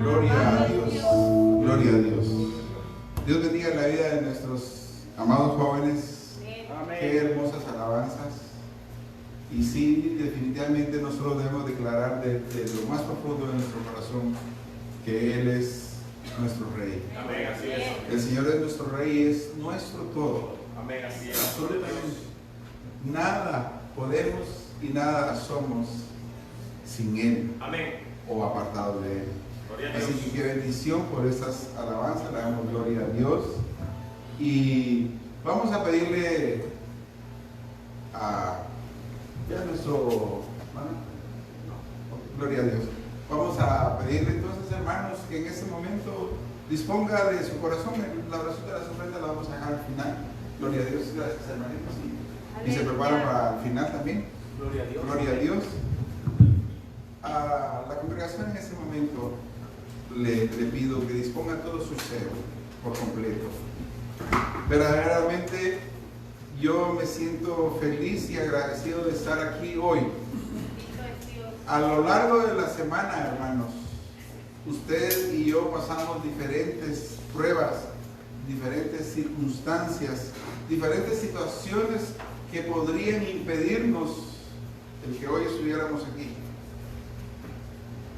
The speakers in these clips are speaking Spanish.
Gloria a Dios. Gloria a Dios. Dios bendiga la vida de nuestros amados jóvenes. Amén. Qué hermosas alabanzas. Y sí, definitivamente nosotros debemos declarar de lo más profundo de nuestro corazón que Él es nuestro Rey. Amén, así es. El Señor es nuestro Rey, es nuestro todo. Amén, así es. Absolutamente nada podemos y nada somos sin Él. Amén. O apartado de Él. Gloria a Dios. Así que qué bendición por estas alabanzas, le damos gloria a Dios. Y vamos a pedirle a nuestro hermano, gloria a Dios. Vamos a pedirle entonces, hermanos, que en este momento disponga de su corazón. La oración de la ofrendas la vamos a dejar al final. Gloria a Dios, gracias, hermanitos. Y se prepara para el final también. Gloria a Dios. Gloria a Dios. A la congregación en este momento le pido que disponga todo su ser por completo. Verdaderamente yo me siento feliz y agradecido de estar aquí hoy. A lo largo de la semana, hermanos, usted y yo pasamos diferentes pruebas, diferentes circunstancias, diferentes situaciones que podrían impedirnos el que hoy estuviéramos aquí.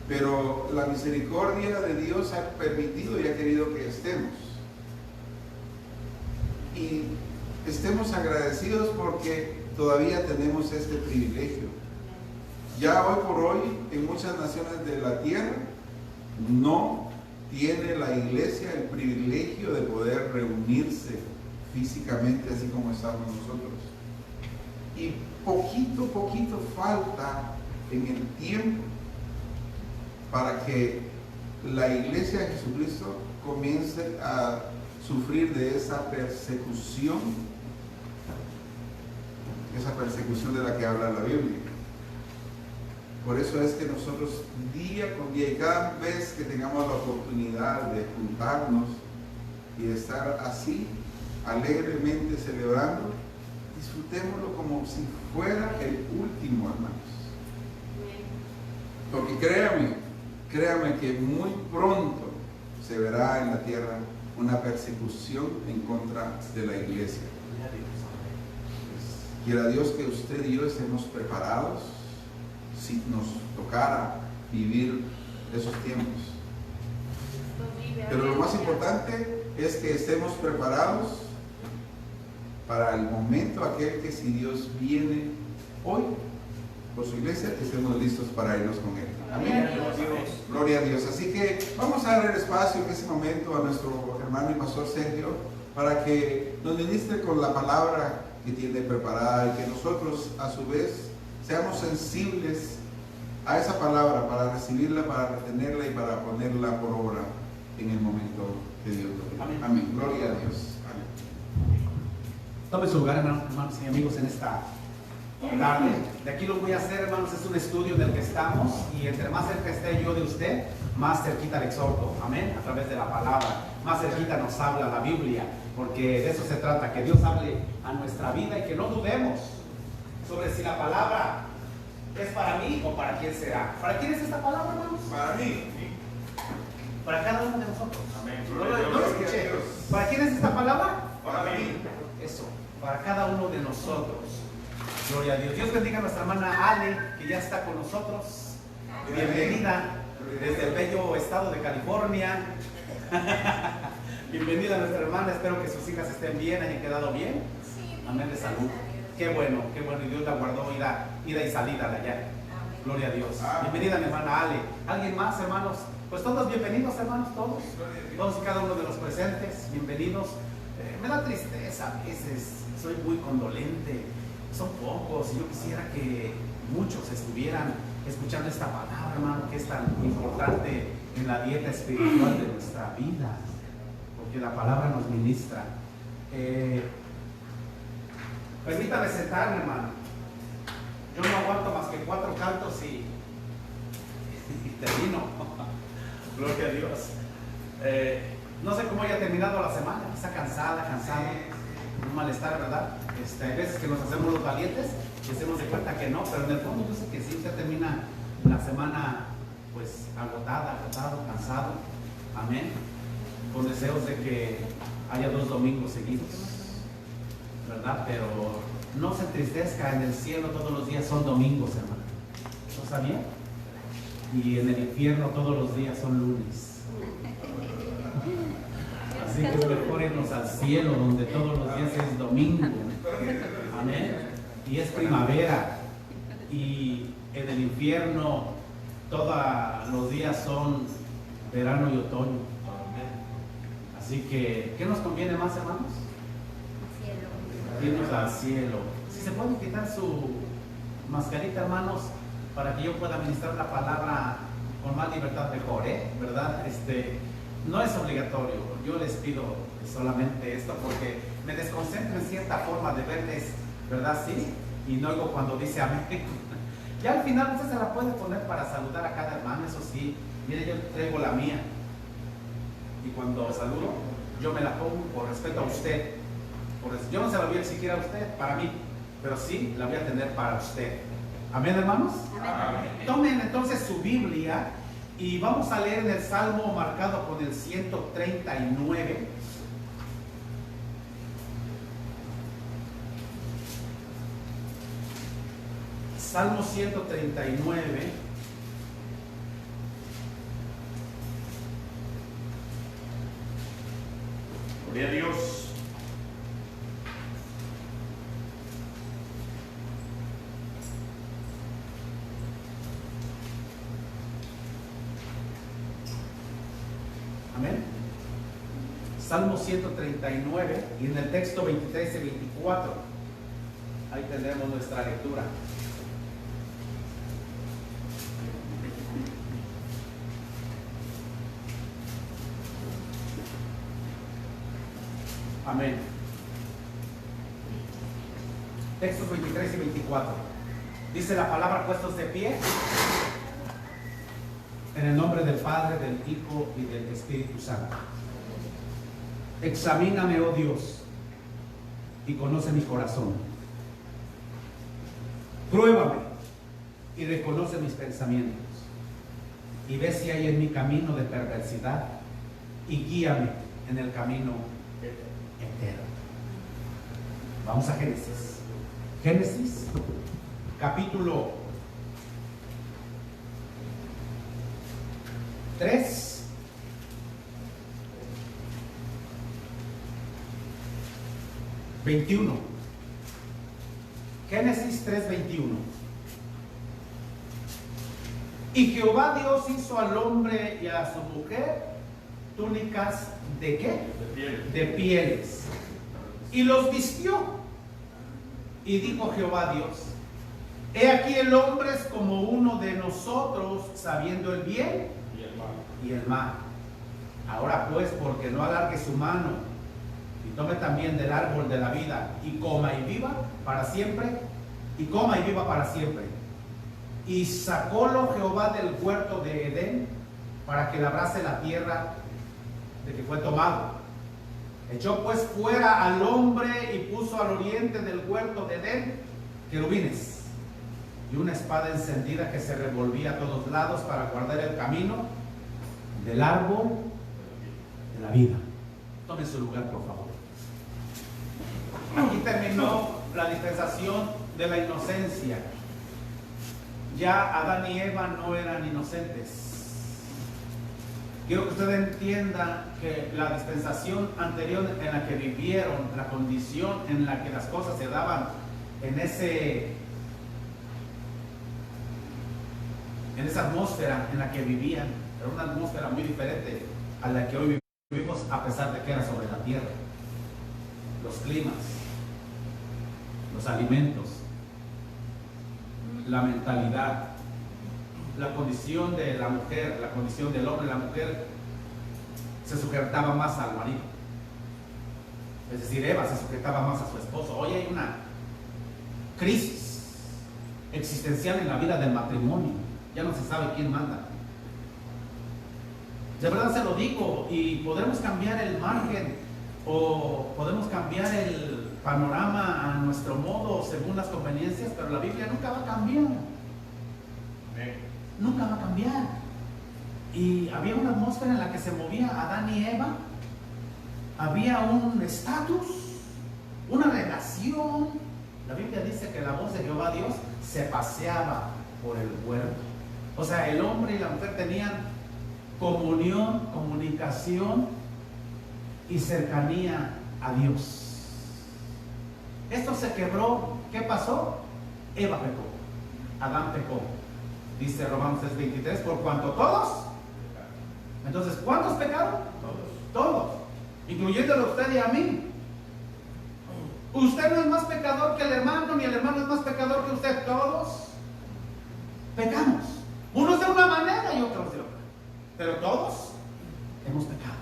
Pero la misericordia de Dios ha permitido y ha querido que estemos. Y estemos agradecidos porque todavía tenemos este privilegio. Ya hoy por hoy, en muchas naciones de la tierra, no tiene la iglesia el privilegio de poder reunirse físicamente así como estamos nosotros. Y poquito falta en el tiempo para que la iglesia de Jesucristo comience a sufrir de esa persecución de la que habla la Biblia. Por eso es que nosotros día con día y cada vez que tengamos la oportunidad de juntarnos y de estar así alegremente celebrando, disfrutémoslo como si fuera el último, hermanos. Porque créame que muy pronto se verá en la tierra una persecución en contra de la iglesia. Quiera Dios que usted y yo estemos preparados si nos tocara vivir esos tiempos. Pero lo más importante es que estemos preparados para el momento aquel que si Dios viene hoy por su iglesia, estemos listos para irnos con Él. Amén. Gloria a Dios. Así que vamos a dar el espacio en ese momento a nuestro hermano y pastor Sergio para que nos ministre con la palabra que tiene preparada y que nosotros a su vez seamos sensibles a esa palabra para recibirla, para retenerla y para ponerla por obra en el momento que Dios lo quiera. Amén. Amén. Gloria a Dios. Amén. Tome su lugar, hermanos y amigos, en esta tarde. De aquí lo voy a hacer, hermanos, es un estudio en el que estamos y entre más cerca esté yo de usted, más cerquita le exhorto, amén, a través de la palabra, más cerquita nos habla la Biblia, porque de eso se trata, que Dios hable a nuestra vida y que no dudemos sobre si la palabra es para mí o para quién será. ¿Para quién es esta palabra, hermanos? Para mí. Para cada uno de nosotros. Amén. No lo escuché. ¿Para quién es esta palabra? Para mí. Eso, para cada uno de nosotros. Gloria a Dios. Dios bendiga a nuestra hermana Ale, que ya está con nosotros. Bienvenida desde el bello estado de California. Bienvenida a nuestra hermana. Espero que sus hijas estén bien, hayan quedado bien. Amén, de salud. Qué bueno. Y Dios la guardó ida y salida de allá. Gloria a Dios. Bienvenida mi hermana Ale. ¿Alguien más, hermanos? Pues todos bienvenidos, hermanos, todos. Todos y cada uno de los presentes, bienvenidos. Me da tristeza a veces, soy muy condolente. Son pocos y yo quisiera que muchos estuvieran escuchando esta palabra, hermano, que es tan importante en la dieta espiritual de nuestra vida, porque la palabra nos ministra. Permítame sentarme, hermano. Yo no aguanto más que 4 cantos y termino. Gloria a Dios. No sé cómo haya terminado la semana, está cansado, un malestar, ¿verdad? Hay veces que nos hacemos los valientes y hacemos de cuenta que no, pero en el fondo yo sé que sí, usted termina la semana pues agotado, cansado, amén, con deseos de que haya 2 domingos seguidos, ¿verdad? Pero no se entristezca, en el cielo todos los días son domingos, hermano, ¿no sabía? Y en el infierno todos los días son lunes. Así que mejor irnos al cielo donde todos los días es domingo, amén, y es primavera, y en el infierno todos los días son verano y otoño. Así que, ¿qué nos conviene más, hermanos? Irnos al cielo. Si se pueden quitar su mascarita, hermanos, para que yo pueda ministrar la palabra con más libertad mejor, ¿verdad? No es obligatorio. Yo les pido solamente esto porque me desconcentro en cierta forma de verles, ¿verdad? Sí, y no oigo cuando dice amén. Ya al final usted se la puede poner para saludar a cada hermano, eso sí. Mire, yo traigo la mía. Y cuando saludo, yo me la pongo por respeto a usted. Yo no se la voy a exigir a usted, para mí, pero sí la voy a tener para usted. ¿Amén, hermanos? Amén. Tomen entonces su Biblia y vamos a leer en el Salmo marcado con el 139. Salmo 139. Gloria a Dios. Amén. Salmo 139 y en el texto 23 y 24. Ahí tenemos nuestra lectura. Amén. Textos 23 y 24. Dice la palabra: puestos de pie, en el nombre del Padre, del Hijo y del Espíritu Santo. Examíname, oh Dios, y conoce mi corazón. Pruébame y reconoce mis pensamientos. Y ve si hay en mi camino de perversidad y guíame en el camino eterno. Vamos a Génesis. Génesis, capítulo 3, (21). Génesis 3:21. Y Jehová Dios hizo al hombre y a su mujer túnicas ¿de qué? De pieles. Y los vistió. Y dijo Jehová Dios: he aquí el hombre es como uno de nosotros, sabiendo el bien y el mal. Ahora pues, porque no alargue su mano y tome también del árbol de la vida y coma y viva para siempre, y coma y viva para siempre. Y sacólo Jehová del huerto de Edén para que labrase la tierra de que fue tomado. Echó pues fuera al hombre y puso al oriente del huerto de Edén querubines y una espada encendida que se revolvía a todos lados para guardar el camino del árbol de la vida. Tomen su lugar, por favor. Aquí terminó la dispensación de la inocencia. Ya Adán y Eva no eran inocentes. Quiero que usted entienda que la dispensación anterior en la que vivieron, la condición en la que las cosas se daban en esa atmósfera en la que vivían, era una atmósfera muy diferente a la que hoy vivimos, a pesar de que era sobre la tierra. Los climas, los alimentos, la mentalidad, la condición de la mujer, la condición del hombre. La mujer se sujetaba más al marido, es decir, Eva se sujetaba más a su esposo. Hoy hay una crisis existencial en la vida del matrimonio. Ya no se sabe quién manda. De verdad se lo digo, y podremos cambiar el margen o podemos cambiar el panorama a nuestro modo según las conveniencias, pero la Biblia nunca va a cambiar. Nunca va cambiar. Y había una atmósfera en la que se movía Adán y Eva. Había un estatus, una relación. La Biblia dice que la voz de Jehová Dios se paseaba por el huerto. O sea, el hombre y la mujer tenían comunión, comunicación y cercanía a Dios. Esto se quebró. ¿Qué pasó? Eva pecó, Adán pecó. Dice Romanos 3:23, por cuanto todos. Entonces, ¿cuántos pecaron? Todos, incluyéndolo a usted y a mí. Usted no es más pecador que el hermano, ni el hermano es más pecador que usted. Todos pecamos, unos de una manera y otros de otra, pero todos hemos pecado.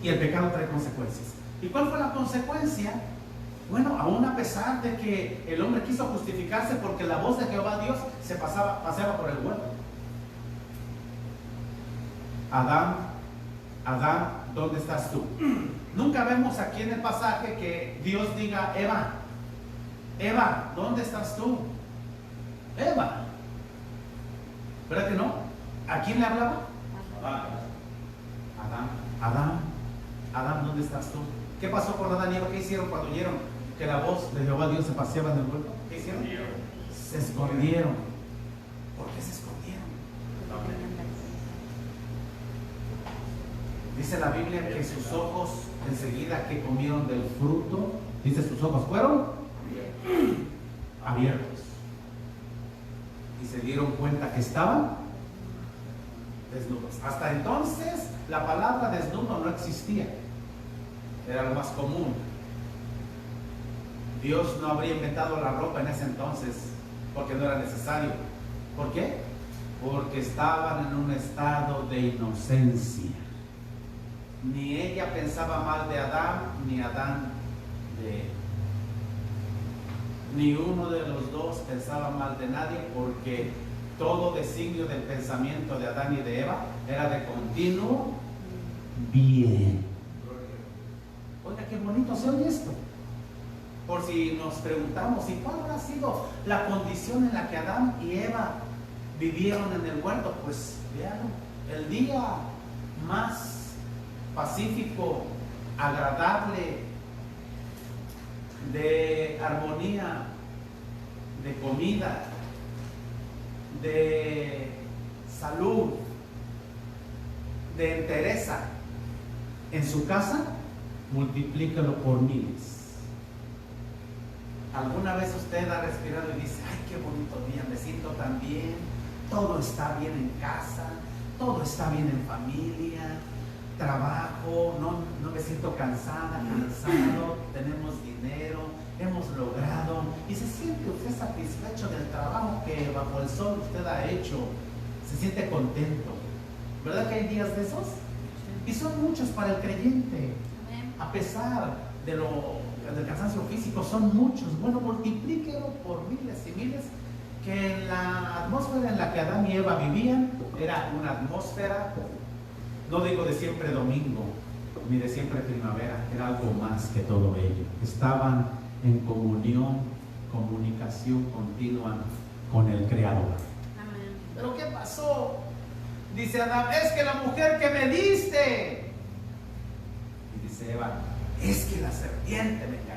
Y el pecado trae consecuencias. ¿Y cuál fue la consecuencia? Bueno, aún a pesar de que el hombre quiso justificarse porque la voz de Jehová Dios se paseaba por el huerto. Adán, ¿dónde estás tú? Nunca vemos aquí en el pasaje que Dios diga, Eva, ¿dónde estás tú? Eva. ¿Verdad que no? ¿A quién le hablaba? Adán, ¿dónde estás tú? ¿Qué pasó con Adán y Eva? ¿Qué hicieron cuando oyeron que la voz de Jehová Dios se paseaba en el huerto? ¿Qué hicieron? Se escondieron. ¿Por qué se escondieron? Dice la Biblia que sus ojos, enseguida que comieron del fruto, dice sus ojos fueron abiertos. Y se dieron cuenta que estaban desnudos. Hasta entonces la palabra desnudo no existía. Era lo más común. Dios no habría inventado la ropa en ese entonces porque no era necesario. ¿Por qué? Porque estaban en un estado de inocencia. Ni ella pensaba mal de Adán, ni Adán de él. Ni uno de los dos pensaba mal de nadie, porque todo designio del pensamiento de Adán y de Eva era de continuo bien. Oiga, qué bonito se oye esto. Por si nos preguntamos, ¿y cuál habrá sido la condición en la que Adán y Eva vivieron en el huerto? Pues vean, el día más pacífico, agradable, de armonía, de comida, de salud, de entereza en su casa, multiplícalo por miles. ¿Alguna vez usted ha respirado y dice, ay, qué bonito día, me siento tan bien, todo está bien en casa, todo está bien en familia, trabajo, no me siento cansado, tenemos dinero, hemos logrado, y se siente usted satisfecho del trabajo que bajo el sol usted ha hecho, se siente contento? ¿Verdad que hay días de esos? Y son muchos para el creyente, a pesar del cansancio físico, son muchos. Bueno, multiplíquelo por miles y miles, que en la atmósfera en la que Adán y Eva vivían era una atmósfera, no digo de siempre domingo, ni de siempre primavera, era algo más que todo ello. Estaban en comunicación continua con el Creador. Amén. ¿Pero qué pasó? Dice Adán, es que la mujer que me diste. Y dice Eva, es que la serpiente me engañó.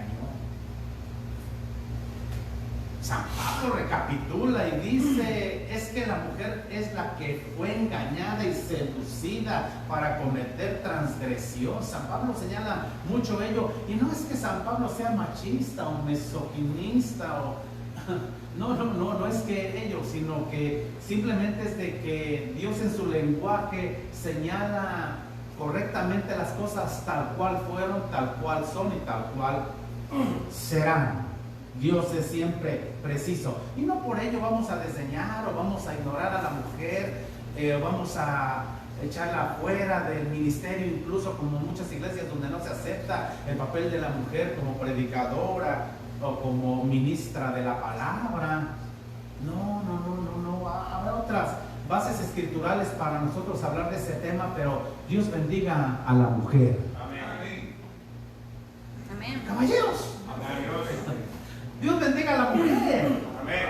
San Pablo recapitula y dice, es que la mujer es la que fue engañada y seducida para cometer transgresión. San Pablo señala mucho ello, y no es que San Pablo sea machista o misoginista no es que ello, sino que simplemente es de que Dios en su lenguaje señala correctamente las cosas tal cual fueron, tal cual son y tal cual serán. Dios es siempre preciso, y no por ello vamos a desdeñar o vamos a ignorar a la mujer, vamos a echarla fuera del ministerio, incluso como muchas iglesias donde no se acepta el papel de la mujer como predicadora o como ministra de la palabra. No, habrá otras bases escriturales para nosotros hablar de ese tema, pero Dios bendiga a la mujer. Amén. Amén. Caballeros. Amén. Dios bendiga a la mujer. Amén.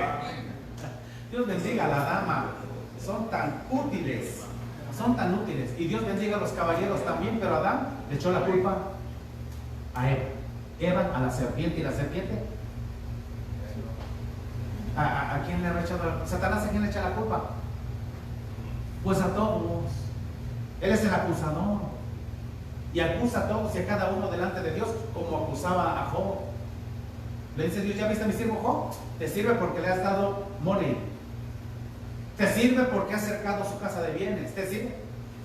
Dios bendiga a la dama. Son tan útiles. Son tan útiles. Y Dios bendiga a los caballeros también, pero Adán le echó la culpa a Eva. Eva a la serpiente, y la serpiente. ¿A quién le ha echado la culpa? ¿Satanás a quién le echa la culpa? Pues a todos. Él es el acusador. Y acusa a todos y a cada uno delante de Dios, como acusaba a Job. Le dice Dios: ¿ya viste a mi siervo Job? Te sirve porque le has dado money. Te sirve porque has cercado su casa de bienes. Te sirve.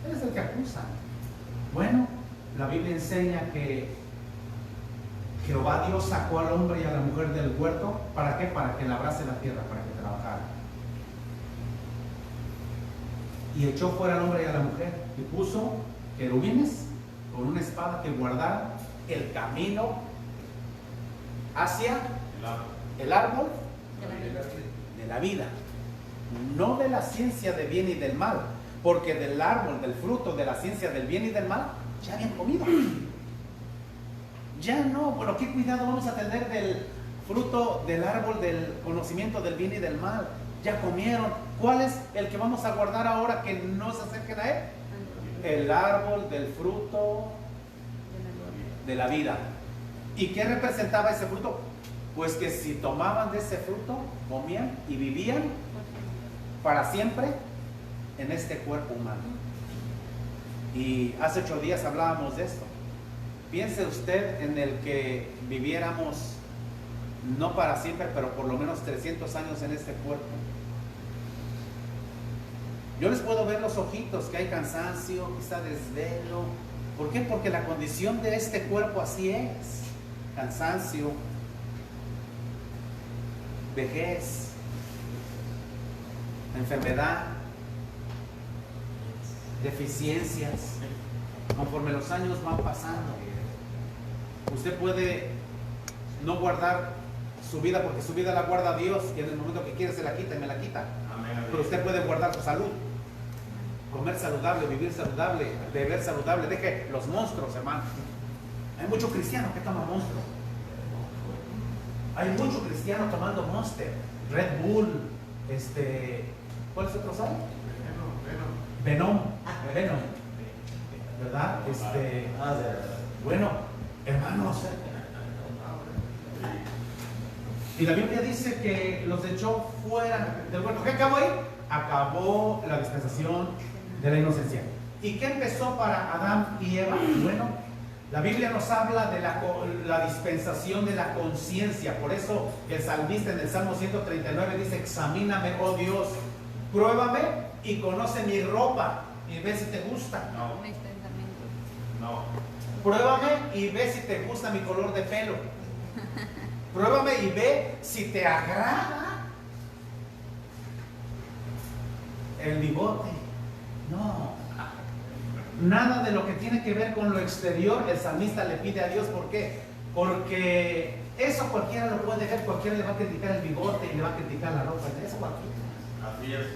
Él es el que acusa. Bueno, la Biblia enseña que Jehová Dios sacó al hombre y a la mujer del huerto. ¿Para qué? Para que labrase la tierra, para que trabajara. Y echó fuera al hombre y a la mujer y puso querubines con una espada que guardara el camino hacia el árbol de la vida, no de la ciencia del bien y del mal, porque del árbol, del fruto de la ciencia del bien y del mal ya habían comido. Ya no. Bueno, qué cuidado vamos a tener del fruto del árbol del conocimiento del bien y del mal. Ya comieron. ¿Cuál es el que vamos a guardar ahora que no se acerquen a él? El árbol del fruto de la vida. ¿Y qué representaba ese fruto? Pues que si tomaban de ese fruto, comían y vivían para siempre en este cuerpo humano. Y hace 8 días hablábamos de esto. Piense usted en el que viviéramos no para siempre, pero por lo menos 300 años en este cuerpo. Yo les puedo ver los ojitos, que hay cansancio, quizá desvelo. ¿Por qué? Porque la condición de este cuerpo así es. Cansancio, vejez, enfermedad, deficiencias. Conforme los años van pasando, usted puede no guardar su vida, porque su vida la guarda Dios, y en el momento que quiere se la quita y me la quita. Pero usted puede guardar su salud, comer saludable, vivir saludable, beber saludable. Deje los monstruos, hermano. Hay mucho cristiano que toma Monster. Hay mucho cristiano tomando Monster, Red Bull, ¿cuál es otro sal? Venom, ¿verdad? Bueno, hermanos, y la Biblia dice que los echó fuera del huerto. ¿Qué acabó ahí? Acabó la dispensación de la inocencia. ¿Y qué empezó para Adán y Eva? Bueno, la Biblia nos habla de la dispensación de la conciencia. Por eso el salmista en el Salmo 139 dice: examíname, oh Dios, pruébame y conoce mi ropa y ve si te gusta. No. Pruébame y ve si te gusta mi color de pelo. Pruébame y ve si te agrada el bigote. No. Nada de lo que tiene que ver con lo exterior el salmista le pide a Dios. ¿Por qué? Porque eso cualquiera lo puede ver. Cualquiera le va a criticar el bigote y le va a criticar la ropa. Eso cualquiera. Así es.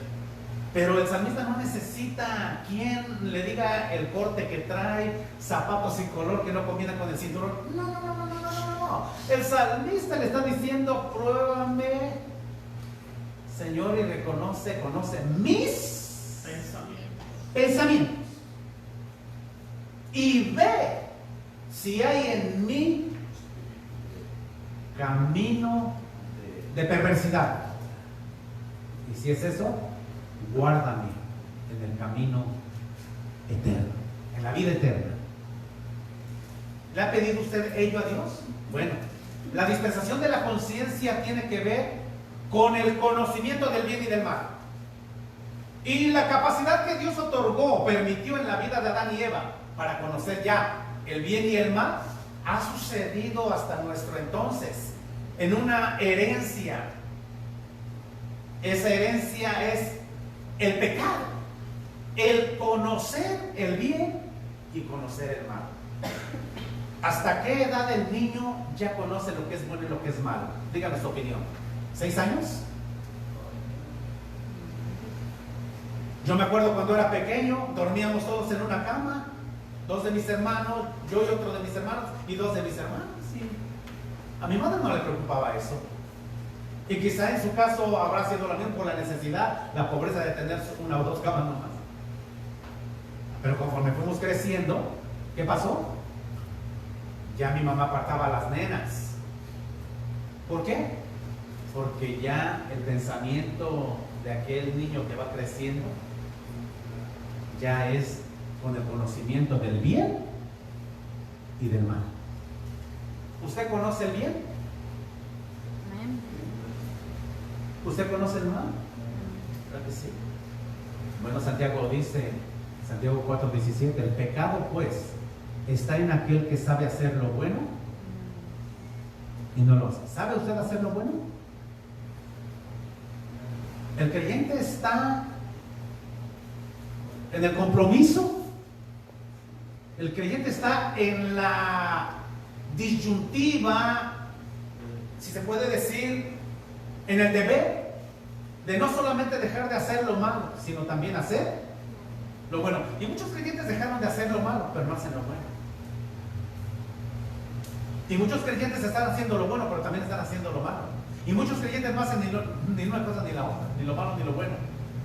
Pero el salmista no necesita quien le diga el corte que trae, zapatos sin color que no combinan con el cinturón. No. El salmista le está diciendo: pruébame, Señor, y conoce mis pensamientos. Y ve si hay en mí camino de perversidad. Y si es eso, guárdame en el camino eterno, en la vida eterna. ¿Le ha pedido usted ello a Dios? Bueno, la dispensación de la conciencia tiene que ver con el conocimiento del bien y del mal. Y la capacidad que Dios otorgó, permitió en la vida de Adán y Eva para conocer ya el bien y el mal, ha sucedido hasta nuestro entonces en una herencia. Esa herencia es el pecado, el conocer el bien y conocer el mal. ¿Hasta qué edad el niño ya conoce lo que es bueno y lo que es malo? Dígame su opinión. ¿6 años? Yo me acuerdo cuando era pequeño, dormíamos todos en una cama, 2 de mis hermanos, yo y otro de mis hermanos, y 2 de mis hermanos. Sí. A mi madre no le preocupaba eso. Y quizá en su caso habrá sido lo mismo por la necesidad, la pobreza de tener una o dos camas nomás. Pero conforme fuimos creciendo, ¿qué pasó? Ya mi mamá apartaba a las nenas. ¿Por qué? Porque ya el pensamiento de aquel niño que va creciendo ya es con el conocimiento del bien y del mal. ¿Usted conoce el bien? ¿Usted conoce el mal? Claro que sí. Bueno, Santiago dice, Santiago 4:17, el pecado pues está en aquel que sabe hacer lo bueno y no lo hace. ¿Sabe usted hacer lo bueno? El creyente está en el compromiso. El creyente está en la disyuntiva, si se puede decir, en el deber de no solamente dejar de hacer lo malo, sino también hacer lo bueno. Y muchos creyentes dejaron de hacer lo malo, pero no hacen lo bueno. Y muchos creyentes están haciendo lo bueno, pero también están haciendo lo malo. Y muchos creyentes no hacen ni una cosa ni la otra, ni lo malo ni lo bueno.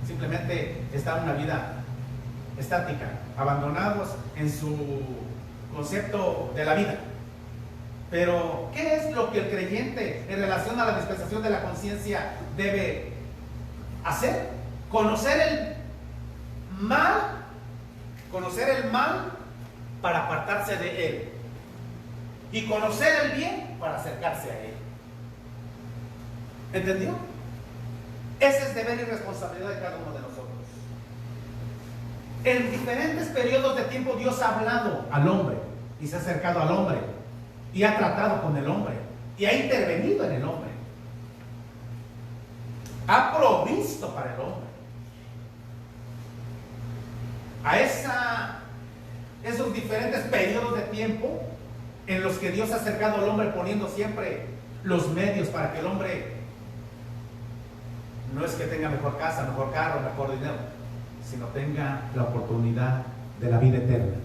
Simplemente están en una vida estática, abandonados en su concepto de la vida. Pero, ¿qué es lo que el creyente en relación a la dispensación de la conciencia debe hacer? Conocer el mal para apartarse de él, y conocer el bien para acercarse a él. ¿Entendió? Ese es deber y responsabilidad de cada uno de nosotros. En diferentes periodos de tiempo Dios ha hablado al hombre y se ha acercado al hombre y ha tratado con el hombre y ha intervenido en el hombre. Ha provisto para el hombre. A esos diferentes periodos de tiempo en los que Dios ha acercado al hombre, poniendo siempre los medios para que el hombre no es que tenga mejor casa, mejor carro, mejor dinero, sino tenga la oportunidad de la vida eterna.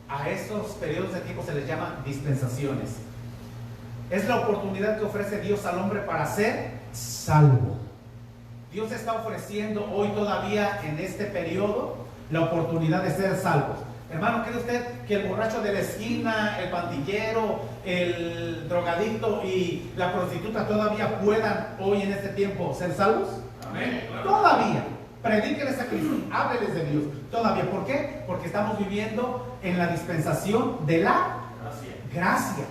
A esos periodos de tiempo se les llama dispensaciones. Es la oportunidad que ofrece Dios al hombre para ser salvo. Dios está ofreciendo hoy todavía en este periodo la oportunidad de ser salvos. Hermano, ¿cree usted que el borracho de la esquina, el pandillero, el drogadicto y la prostituta todavía puedan hoy en este tiempo ser salvos? Amén. Todavía. Predíqueles a Cristo, hábleles de Dios. Todavía. ¿Por qué? Porque estamos viviendo en la dispensación de la gracia.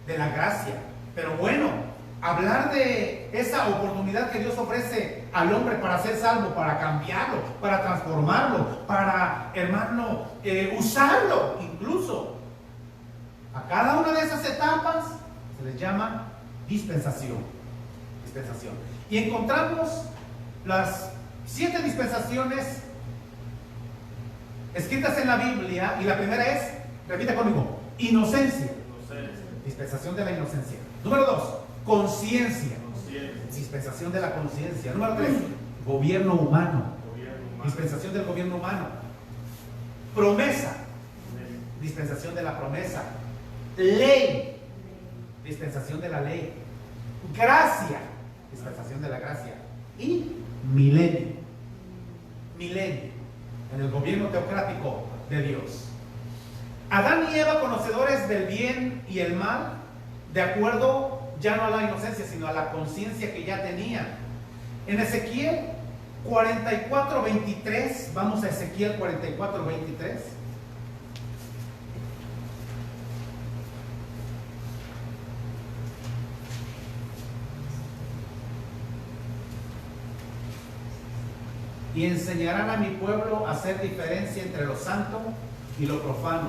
De la gracia. Pero bueno, hablar de esa oportunidad que Dios ofrece al hombre para ser salvo, para cambiarlo, para transformarlo, para, hermano, usarlo incluso. A cada una de esas etapas se les llama dispensación. Dispensación. Y encontramos las 7 dispensaciones escritas en la Biblia, y la primera es, repite conmigo, inocencia. Dispensación de la inocencia. Número 2, conciencia. Dispensación de la conciencia. Número 3, gobierno humano. Dispensación del gobierno humano. Promesa. Dispensación de la promesa. Ley. Dispensación de la ley. Gracia. Dispensación de la gracia. Y milenio. Milenio. En el gobierno teocrático de Dios. Adán y Eva, conocedores del bien y el mal, de acuerdo ya no a la inocencia, sino a la conciencia que ya tenían. En Ezequiel 44:23, vamos a Ezequiel 44:23. Y enseñarán a mi pueblo a hacer diferencia entre lo santo y lo profano,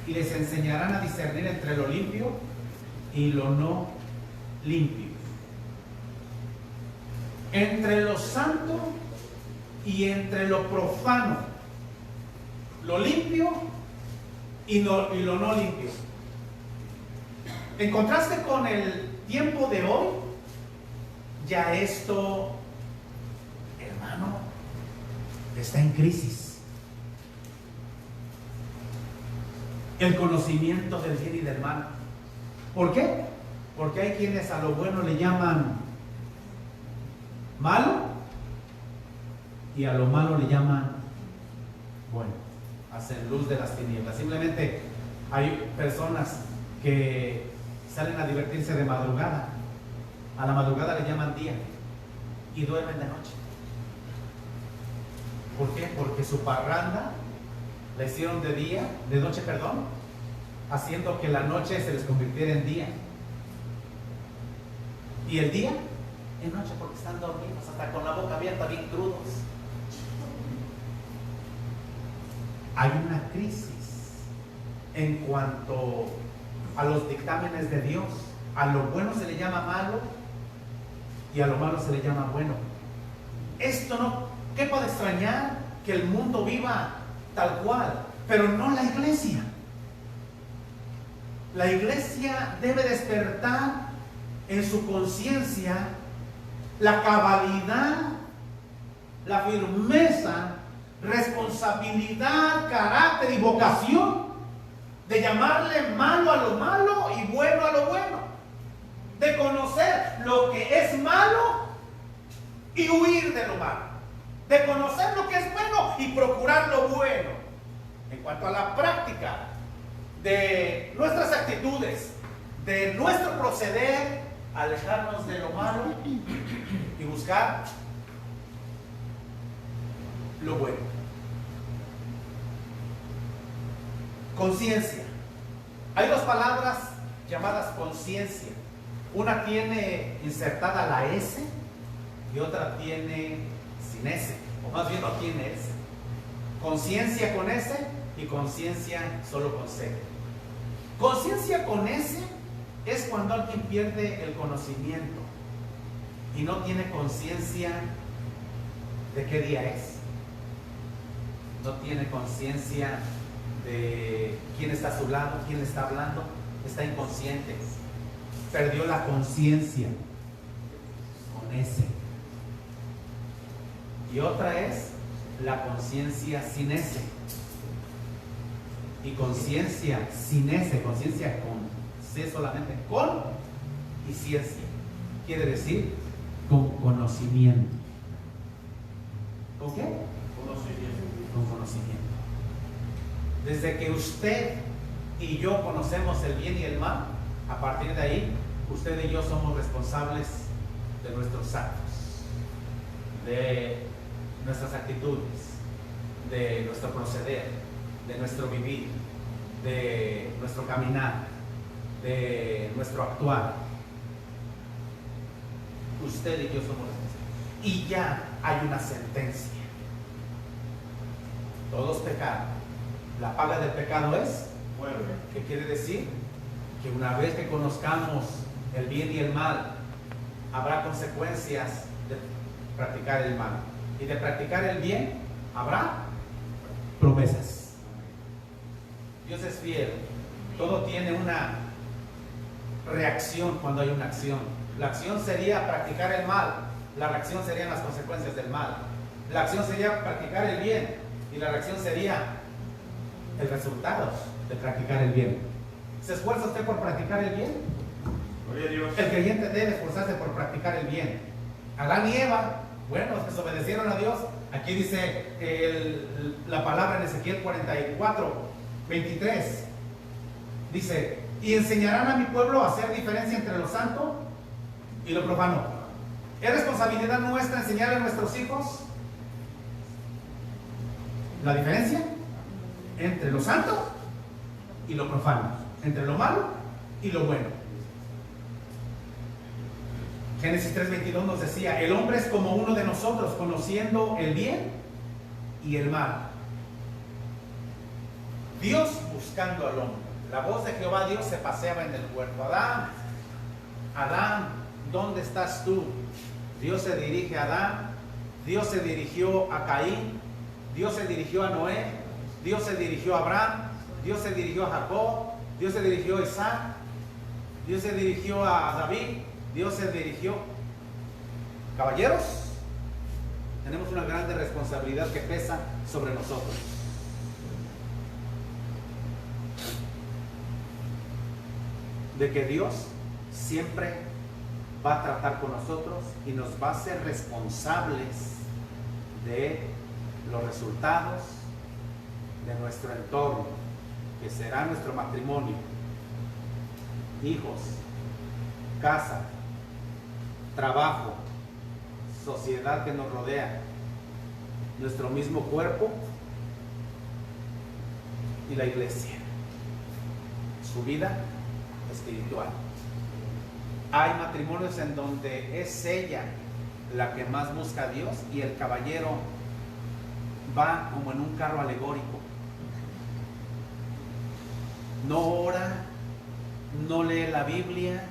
y les enseñarán a discernir entre lo limpio y lo no limpio, entre lo santo y entre lo profano, lo limpio y lo no limpio. En contraste con el tiempo de hoy, ya esto, hermano, está en crisis. El conocimiento del bien y del mal. ¿Por qué? Porque hay quienes a lo bueno le llaman malo y a lo malo le llaman bueno. Hacen luz de las tinieblas. Simplemente hay personas que salen a divertirse de madrugada. A la madrugada le llaman día y duermen de noche. ¿Por qué? Porque su parranda la hicieron de noche, haciendo que la noche se les convirtiera en día. Y el día en noche, porque están dormidos, hasta con la boca abierta, bien crudos. Hay una crisis en cuanto a los dictámenes de Dios. A lo bueno se le llama malo y a lo malo se le llama bueno. Esto no, ¿qué puede extrañar? Que el mundo viva tal cual, pero no la iglesia. La iglesia debe despertar en su conciencia la cabalidad, la firmeza, responsabilidad, carácter y vocación de llamarle malo a lo malo y bueno a lo bueno, de conocer lo que es malo y huir de lo malo, de conocer lo que es bueno y procurar lo bueno. En cuanto a la práctica de nuestras actitudes, de nuestro proceder, alejarnos de lo malo y buscar lo bueno. Conciencia. Hay dos palabras llamadas conciencia. Una tiene insertada la S y otra tiene sin S, o más bien no tiene S. Conciencia con S y conciencia solo con C. Conciencia con S es cuando alguien pierde el conocimiento y no tiene conciencia de qué día es. No tiene conciencia de quién está a su lado, quién le está hablando. Está inconsciente. Perdió la conciencia con S. Y otra es la conciencia sin S. Y conciencia sin S, conciencia con C solamente, con y ciencia. Quiere decir con conocimiento. ¿Con qué? Con conocimiento. Desde que usted y yo conocemos el bien y el mal, a partir de ahí, usted y yo somos responsables de nuestros actos, de nuestras actitudes, de nuestro proceder, de nuestro vivir, de nuestro caminar, de nuestro actuar. Usted y yo somos responsables. Y ya hay una sentencia. Todos pecaron. La paga del pecado es muerte. ¿Qué quiere decir? Que una vez que conozcamos el bien y el mal, habrá consecuencias de practicar el mal. Y de practicar el bien, habrá promesas. Dios es fiel. Todo tiene una reacción cuando hay una acción. La acción sería practicar el mal. La reacción serían las consecuencias del mal. La acción sería practicar el bien. Y la reacción sería el resultado de practicar el bien. ¿Se esfuerza usted por practicar el bien? Gloria a Dios. El creyente debe esforzarse por practicar el bien. Adán y Eva, bueno, desobedecieron a Dios. Aquí dice la palabra en Ezequiel 44:23. Dice: y enseñarán a mi pueblo a hacer diferencia entre lo santo y lo profano. ¿Es responsabilidad nuestra enseñar a nuestros hijos la diferencia entre lo santo y lo profano, entre lo malo y lo bueno? Génesis 3:22 nos decía: el hombre es como uno de nosotros, conociendo el bien y el mal. Dios buscando al hombre. La voz de Jehová Dios se paseaba en el huerto. Adán, Adán, ¿dónde estás tú? Dios se dirige a Adán. Dios se dirigió a Caín. Dios se dirigió a Noé. Dios se dirigió a Abraham. Dios se dirigió a Jacob. Dios se dirigió a Isaac. Dios se dirigió a David. Dios se dirigió. Caballeros, tenemos una grande responsabilidad que pesa sobre nosotros. De que Dios siempre va a tratar con nosotros y nos va a hacer responsables de los resultados de nuestro entorno, que será nuestro matrimonio, hijos, casa, trabajo, sociedad que nos rodea, nuestro mismo cuerpo y la iglesia, su vida espiritual. Hay matrimonios en donde es ella la que más busca a Dios y el caballero va como en un carro alegórico. No ora, no lee la Biblia,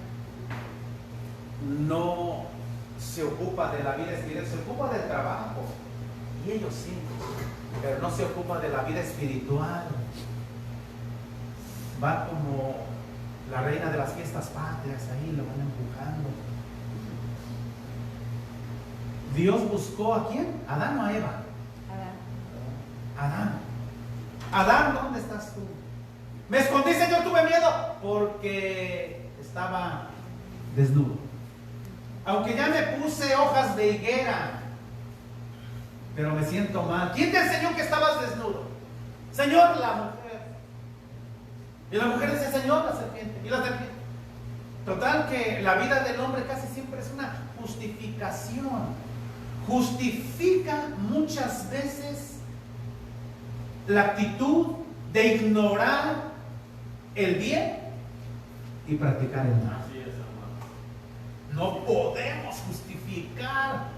no se ocupa de la vida espiritual, se ocupa del trabajo, y ellos sí, pero no se ocupa de la vida espiritual. Va como la reina de las fiestas patrias, ahí lo van empujando. Dios buscó ¿a quién? ¿A Adán o a Eva? Adán. Adán, ¿dónde estás tú? Me escondí, Señor, tuve miedo porque estaba desnudo. Aunque ya me puse hojas de higuera, pero me siento mal. ¿Quién te enseñó que estabas desnudo? Señor, la mujer. Y la mujer dice, Señor, la serpiente. Y la serpiente. Total que la vida del hombre casi siempre es una justificación. Justifica muchas veces la actitud de ignorar el bien y practicar el mal. No podemos justificar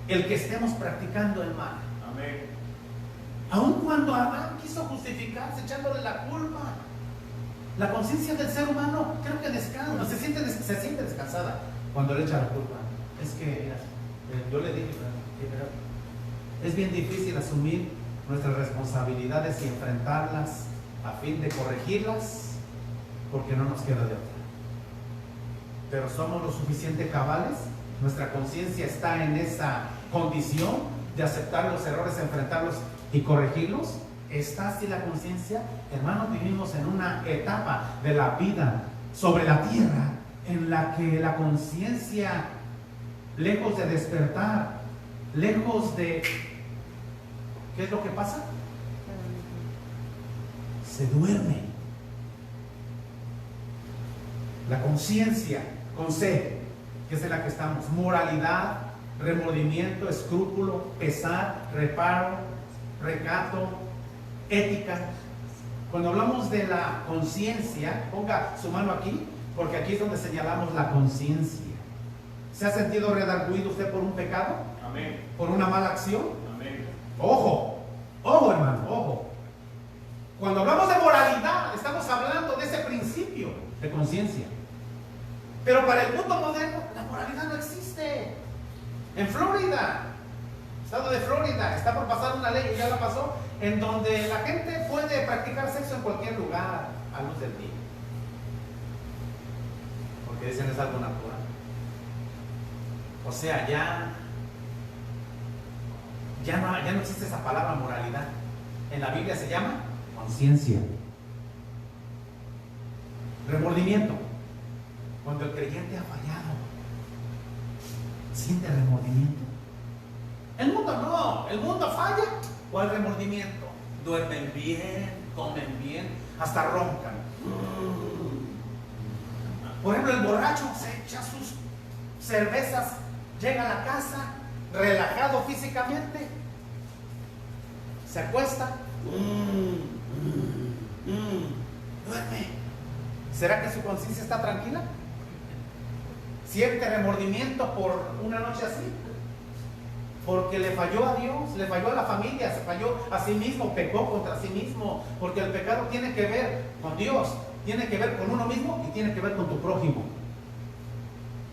el que estemos practicando el mal. Amén. Aun cuando Adán quiso justificarse echándole la culpa, la conciencia del ser humano creo que descansa, se siente descansada cuando le echa la culpa. Es que, mira, yo le dije, es bien difícil asumir nuestras responsabilidades y enfrentarlas a fin de corregirlas, porque no nos queda de otra. Pero somos lo suficiente cabales, nuestra conciencia está en esa condición de aceptar los errores, enfrentarlos y corregirlos. ¿Está así la conciencia? Hermanos, vivimos en una etapa de la vida sobre la tierra en la que la conciencia, lejos de despertar, lejos de... ¿Qué es lo que pasa? Se duerme. La conciencia, con C, que es en la que estamos, moralidad, remordimiento, escrúpulo, pesar, reparo, recato, ética. Cuando hablamos de la conciencia, ponga su mano aquí, porque aquí es donde señalamos la conciencia. ¿Se ha sentido redarguido usted por un pecado? Amén. ¿Por una mala acción? Amén. Ojo, ojo, hermano, ojo. Cuando hablamos de moralidad, estamos hablando de ese principio de conciencia. Pero para el mundo moderno, la moralidad no existe. En Florida, estado de Florida, está por pasar una ley, ya la pasó, en donde la gente puede practicar sexo en cualquier lugar a luz del día. Porque dicen es algo natural. O sea, ya no existe esa palabra moralidad. En la Biblia se llama conciencia. Remordimiento. Cuando el creyente ha fallado, siente remordimiento. El mundo no, el mundo falla. ¿Cuál remordimiento? Duermen bien, comen bien, hasta roncan. Por ejemplo, el borracho se echa sus cervezas, llega a la casa relajado físicamente, se acuesta, duerme. ¿Será que su conciencia está tranquila? ¿Siente remordimiento por una noche así? Porque le falló a Dios, le falló a la familia, se falló a sí mismo, pecó contra sí mismo. Porque el pecado tiene que ver con Dios, tiene que ver con uno mismo y tiene que ver con tu prójimo.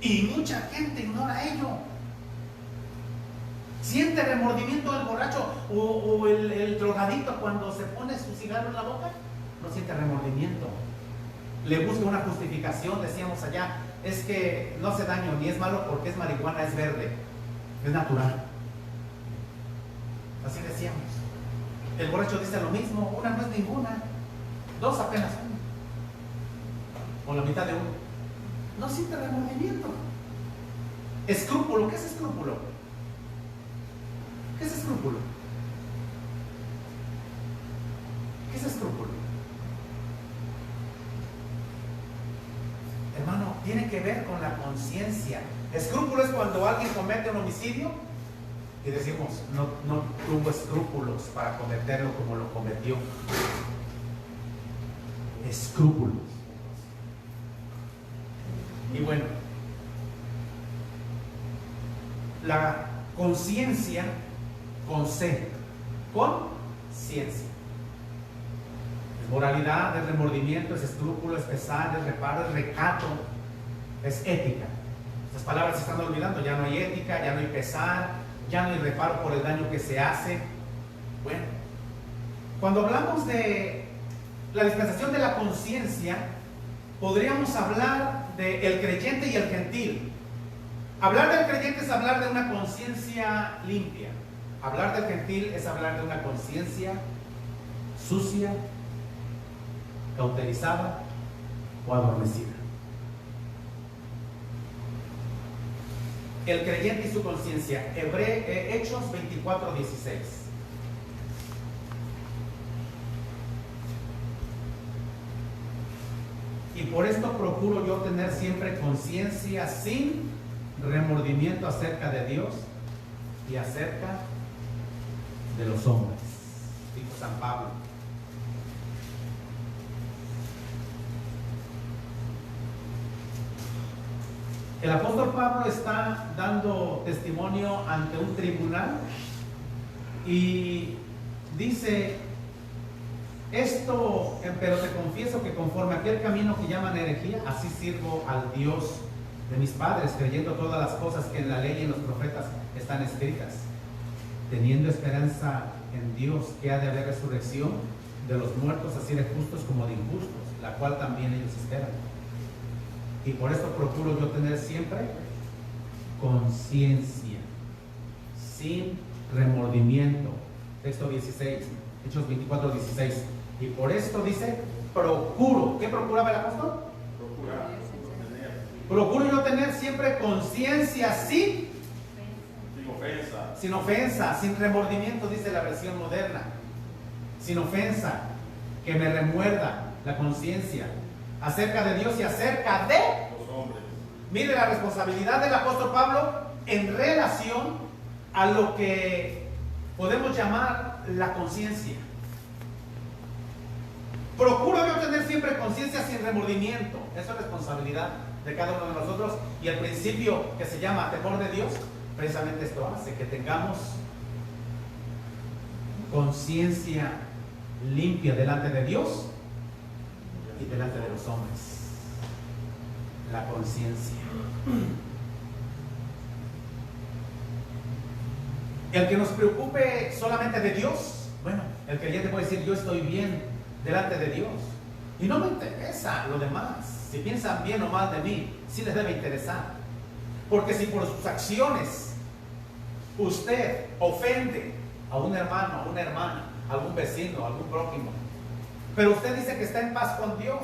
Y mucha gente ignora ello. ¿Siente remordimiento el borracho o el drogadicto cuando se pone su cigarro en la boca? No siente remordimiento. Le busca una justificación, decíamos allá, es que no hace daño ni es malo porque es marihuana, es verde, es natural. Así decíamos. El borracho dice lo mismo, una no es ninguna, dos apenas uno, o la mitad de uno. no siente remordimiento. Escrúpulo, ¿qué es escrúpulo? ¿Qué es escrúpulo? ¿Qué es escrúpulo? Hermano, tiene que ver con la conciencia. Escrúpulo es cuando alguien comete un homicidio y decimos, no tuvo escrúpulos para cometerlo como lo cometió. Escrúpulos. Y bueno, la conciencia con C, con ciencia. Es moralidad, es remordimiento, es escrúpulo, es pesar, es reparo, es recato, es ética. Estas palabras se están olvidando, ya no hay ética, ya no hay pesar, ya no hay reparo por el daño que se hace. Bueno, cuando hablamos de la dispensación de la conciencia, podríamos hablar del creyente y el gentil. Hablar del creyente es hablar de una conciencia limpia. Hablar del gentil es hablar de una conciencia sucia, cauterizada o adormecida. El creyente y su conciencia. Hechos 24:16. Y por esto procuro yo tener siempre conciencia sin remordimiento acerca de Dios y acerca de los hombres, dijo San Pablo. El apóstol Pablo está dando testimonio ante un tribunal y dice: esto, pero te confieso que conforme a aquel camino que llaman herejía, así sirvo al Dios de mis padres, creyendo todas las cosas que en la ley y en los profetas están escritas, teniendo esperanza en Dios, que ha de haber resurrección de los muertos, así de justos como de injustos, la cual también ellos esperan. Y por esto procuro yo tener siempre conciencia, sin remordimiento. Texto 16, Hechos 24:16. Y por esto dice, procuro. ¿Qué procuraba el apóstol? Procuro yo tener siempre conciencia sin ofensa. Sin ofensa, sin remordimiento, dice la versión moderna. Sin ofensa, que me remuerda la conciencia acerca de Dios y acerca de Los hombres. Mire la responsabilidad del apóstol Pablo en relación a lo que podemos llamar la conciencia. Procuro yo tener siempre conciencia sin remordimiento. Eso es responsabilidad de cada uno de nosotros. Y el principio que se llama temor de Dios, precisamente esto hace que tengamos conciencia limpia delante de Dios y delante de los hombres. La conciencia. El que nos preocupe solamente de Dios, bueno, el creyente puede decir: yo estoy bien delante de Dios y no me interesa lo demás. Si piensan bien o mal de mí, sí les debe interesar, porque si por sus acciones usted ofende a un hermano, a una hermana, a algún vecino, a algún prójimo, pero usted dice que está en paz con Dios,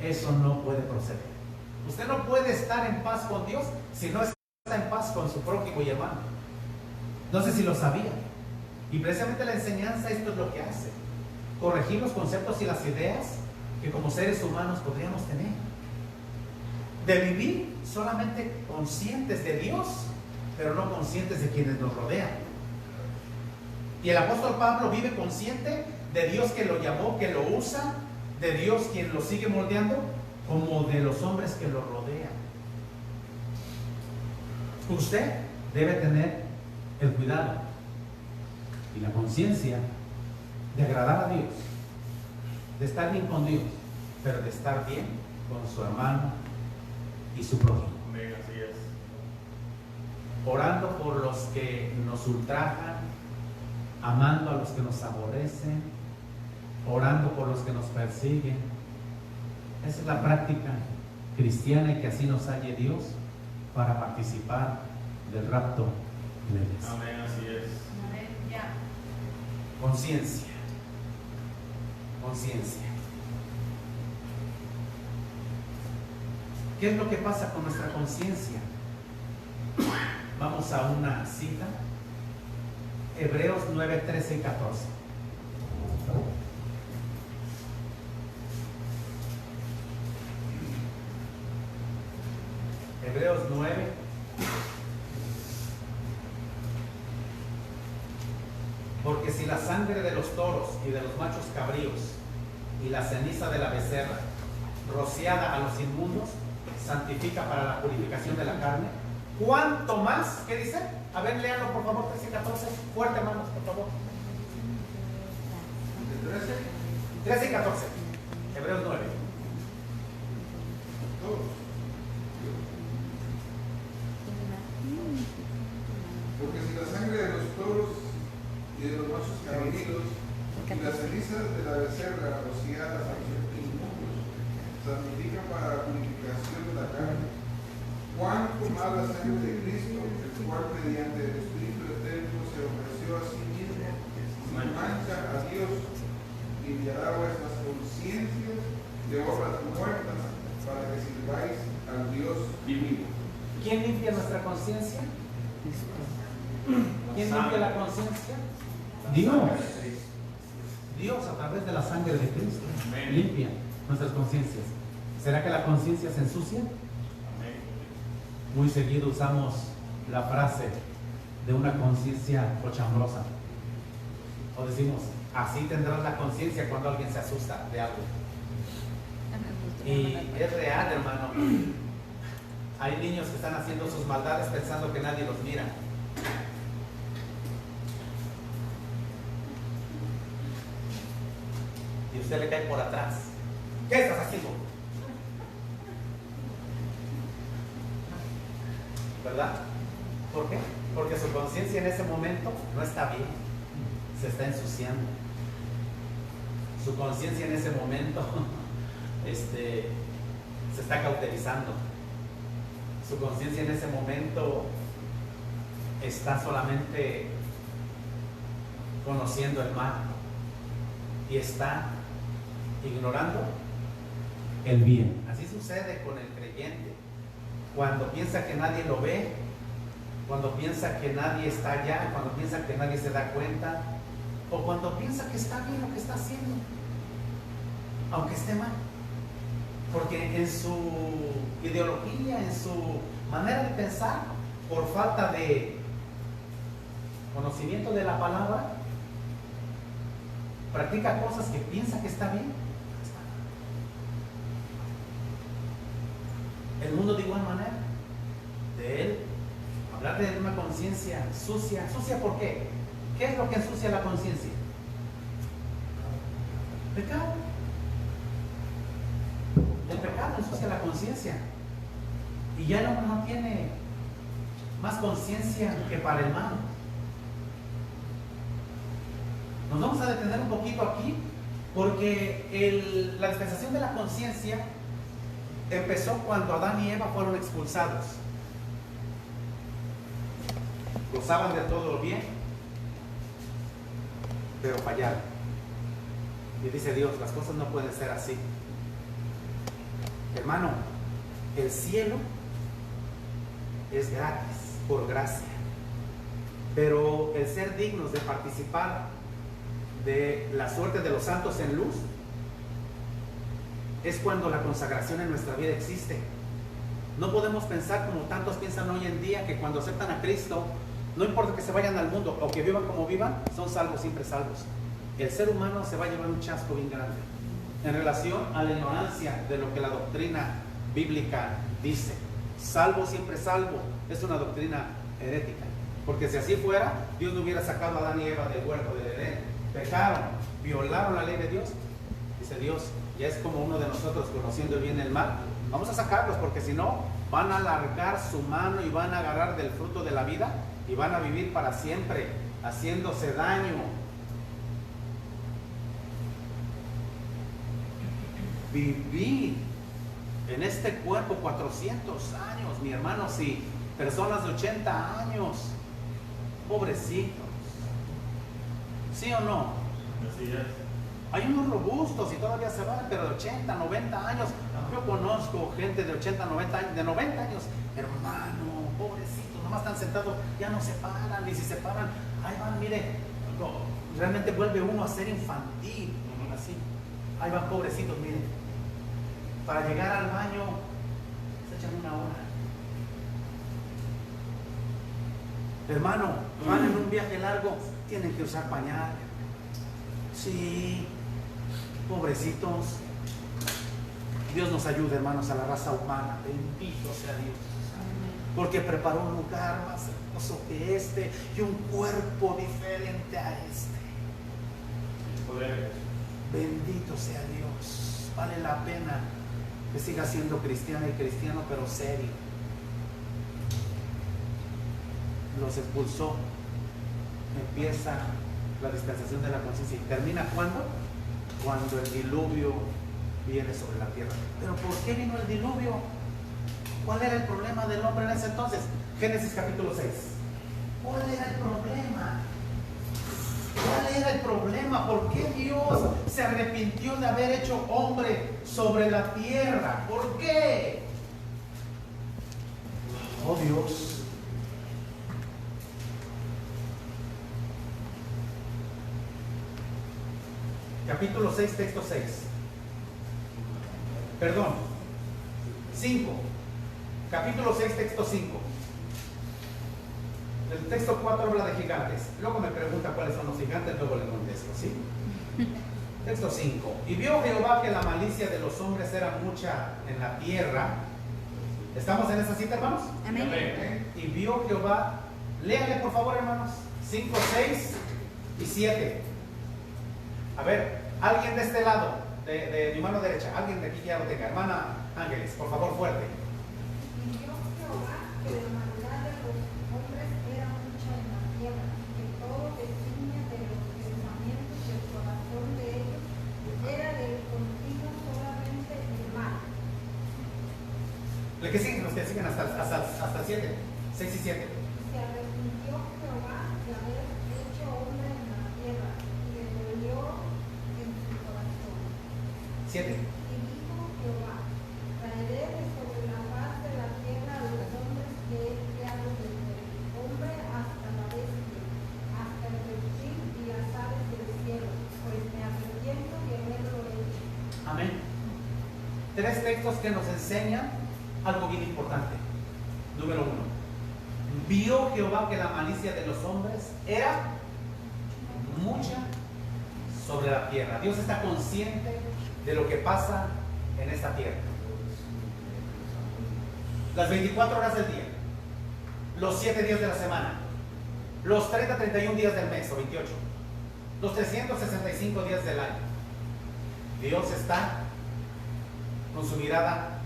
eso no puede proceder. Usted no puede estar en paz con Dios si no está en paz con su prójimo y hermano. No sé si lo sabía. Y precisamente la enseñanza, esto es lo que hace: corregir los conceptos y las ideas que como seres humanos podríamos tener, de vivir solamente conscientes de Dios, pero no conscientes de quienes nos rodean. Y el apóstol Pablo vive consciente de Dios que lo llamó, que lo usa, de Dios quien lo sigue moldeando, como de los hombres que lo rodean. Usted debe tener el cuidado y la conciencia de agradar a Dios, de estar bien con Dios, pero de estar bien con su hermano y su prójimo. Amén, así es. Orando por los que nos ultrajan, amando a los que nos aborrecen, orando por los que nos persiguen. Esa es la práctica cristiana, y que así nos halle Dios para participar del rapto de la iglesia. Amén, así es. Conciencia. Conciencia. ¿Qué es lo que pasa con nuestra conciencia? Vamos a una cita. Hebreos 9, 13 y 14. Hebreos 9. Porque si la sangre de los toros y de los machos cabríos y la ceniza de la becerra, rociada a los inmundos, santifica para la purificación de la carne, ¿cuánto más? ¿Qué dice? A ver, léanlo por favor, 13 y 14. Fuerte, hermanos, por favor. 13 y 14. Hebreos 9. Porque si la sangre de los toros y de los machos cabríos y las cenizas de la becerra rociadas a los inmundos santifica para la purificación de la carne, cuánto más la sangre de Cristo, el cual mediante el Espíritu Eterno se ofreció a sí mismo sin mancha a Dios, limpiará vuestras conciencias de obras muertas para que sirváis al Dios vivo. ¿Quién limpia nuestra conciencia? ¿Quién limpia la conciencia? Dios. Dios a través de la sangre de Cristo limpia nuestras conciencias. ¿Será que la conciencia se ensucia? Muy seguido usamos la frase de una conciencia cochambrosa. O decimos, así tendrás la conciencia cuando alguien se asusta de algo. Y es real, hermano. Hay niños que están haciendo sus maldades pensando que nadie los mira. Y usted le cae por atrás. ¿Qué estás haciendo? ¿Verdad? ¿Por qué? Porque su conciencia en ese momento no está bien. Se está ensuciando. Su conciencia en ese momento se está cauterizando. Su conciencia en ese momento está solamente conociendo el mal y está ignorando el bien. Así sucede con el creyente. Cuando piensa que nadie lo ve, cuando piensa que nadie está allá, cuando piensa que nadie se da cuenta, o cuando piensa que está bien lo que está haciendo, aunque esté mal. Porque en su ideología, en su manera de pensar, por falta de conocimiento de la palabra, practica cosas que piensa que está bien. El mundo de igual manera, de él, hablar de una conciencia sucia. ¿Sucia por qué? ¿Qué es lo que ensucia la conciencia? Pecado. El pecado ensucia la conciencia. Y ya el hombre no tiene más conciencia que para el mal. Nos vamos a detener un poquito aquí, porque la dispensación de la conciencia empezó cuando Adán y Eva fueron expulsados. Gozaban de todo lo bien, pero fallaron. Y dice Dios, las cosas no pueden ser así. Hermano, el cielo es gratis, por gracia. Pero el ser dignos de participar de la suerte de los santos en luz es cuando la consagración en nuestra vida existe. No podemos pensar como tantos piensan hoy en día, que cuando aceptan a Cristo, no importa que se vayan al mundo o que vivan como vivan, son salvos, siempre salvos. El ser humano se va a llevar un chasco bien grande en relación a la ignorancia de lo que la doctrina bíblica dice. Salvo, siempre salvo, es una doctrina herética. Porque si así fuera, Dios no hubiera sacado a Adán y Eva del huerto de Edén. Pecaron, violaron la ley de Dios. Dice Dios, ya es como uno de nosotros conociendo el bien y el mal. Vamos a sacarlos, porque si no, van a alargar su mano y van a agarrar del fruto de la vida y van a vivir para siempre, haciéndose daño. Vivir en este cuerpo 400 años, mi hermano, si personas de 80 años, pobrecitos. ¿Sí o no? Así es. Hay unos robustos y todavía se van, pero de 80, 90 años. Yo conozco gente de 80, 90 años, de 90 años. Hermano, pobrecito, nomás están sentados, ya no se paran, y si se paran, ahí van, mire, no, realmente vuelve uno a ser infantil, así. Ahí van pobrecitos, mire. Para llegar al baño, se echan una hora. Hermano, van en un viaje largo, tienen que usar pañal. Sí, pobrecitos. Dios nos ayude, hermanos, a la raza humana. Bendito sea Dios. Porque preparó un lugar más hermoso que este y un cuerpo diferente a este. Bendito sea Dios. Vale la pena que siga siendo cristiana y cristiano, pero serio. Los expulsó. Empieza la dispensación de la conciencia. ¿Y termina cuándo? Cuando el diluvio viene sobre la tierra. ¿Pero por qué vino el diluvio? ¿Cuál era el problema del hombre en ese entonces? Génesis capítulo 6. ¿Cuál era el problema? ¿Cuál era el problema? ¿Por qué Dios se arrepintió de haber hecho hombre sobre la tierra? ¿Por qué? Oh Dios. Capítulo 6, texto 6. Perdón, 5. Capítulo 6, texto 5. El texto 4 habla de gigantes. Luego me pregunta cuáles son los gigantes, luego le contesto, ¿sí? Texto 5. Y vio Jehová que la malicia de los hombres era mucha en la tierra. ¿Estamos en esa cita, hermanos? Amén. Y vio Jehová, léanle por favor, hermanos, 5, 6 y 7. A ver, alguien de este lado, de mi mano derecha, alguien de aquí que ya lo tenga. Hermana Ángeles, por favor, fuerte. Y vio Jehová que la maldad de los hombres era mucha en la tierra, que todo designio de los pensamientos del corazón de ellos era de continuo solamente el mal. Los que siguen hasta 7, 6 y 7. Se arrepintió Jehová de haber hecho hombre en la tierra, y le dolió en su corazón. 7. Y dijo Jehová: traeré de sobre la faz de la tierra a los hombres que he creado desde el hombre hasta la bestia, hasta el reptil y las aves del cielo, pues me arrepiento de haberlo hecho. Amén. 3 textos que nos enseñan algo bien importante. Número 1. Vio Jehová que la malicia de los hombres era mucha sobre la tierra. Dios está consciente de lo que pasa en esta tierra. Las 24 horas del día, los 7 días de la semana, los 30, 31 días del mes o 28, los 365 días del año. Dios está con su mirada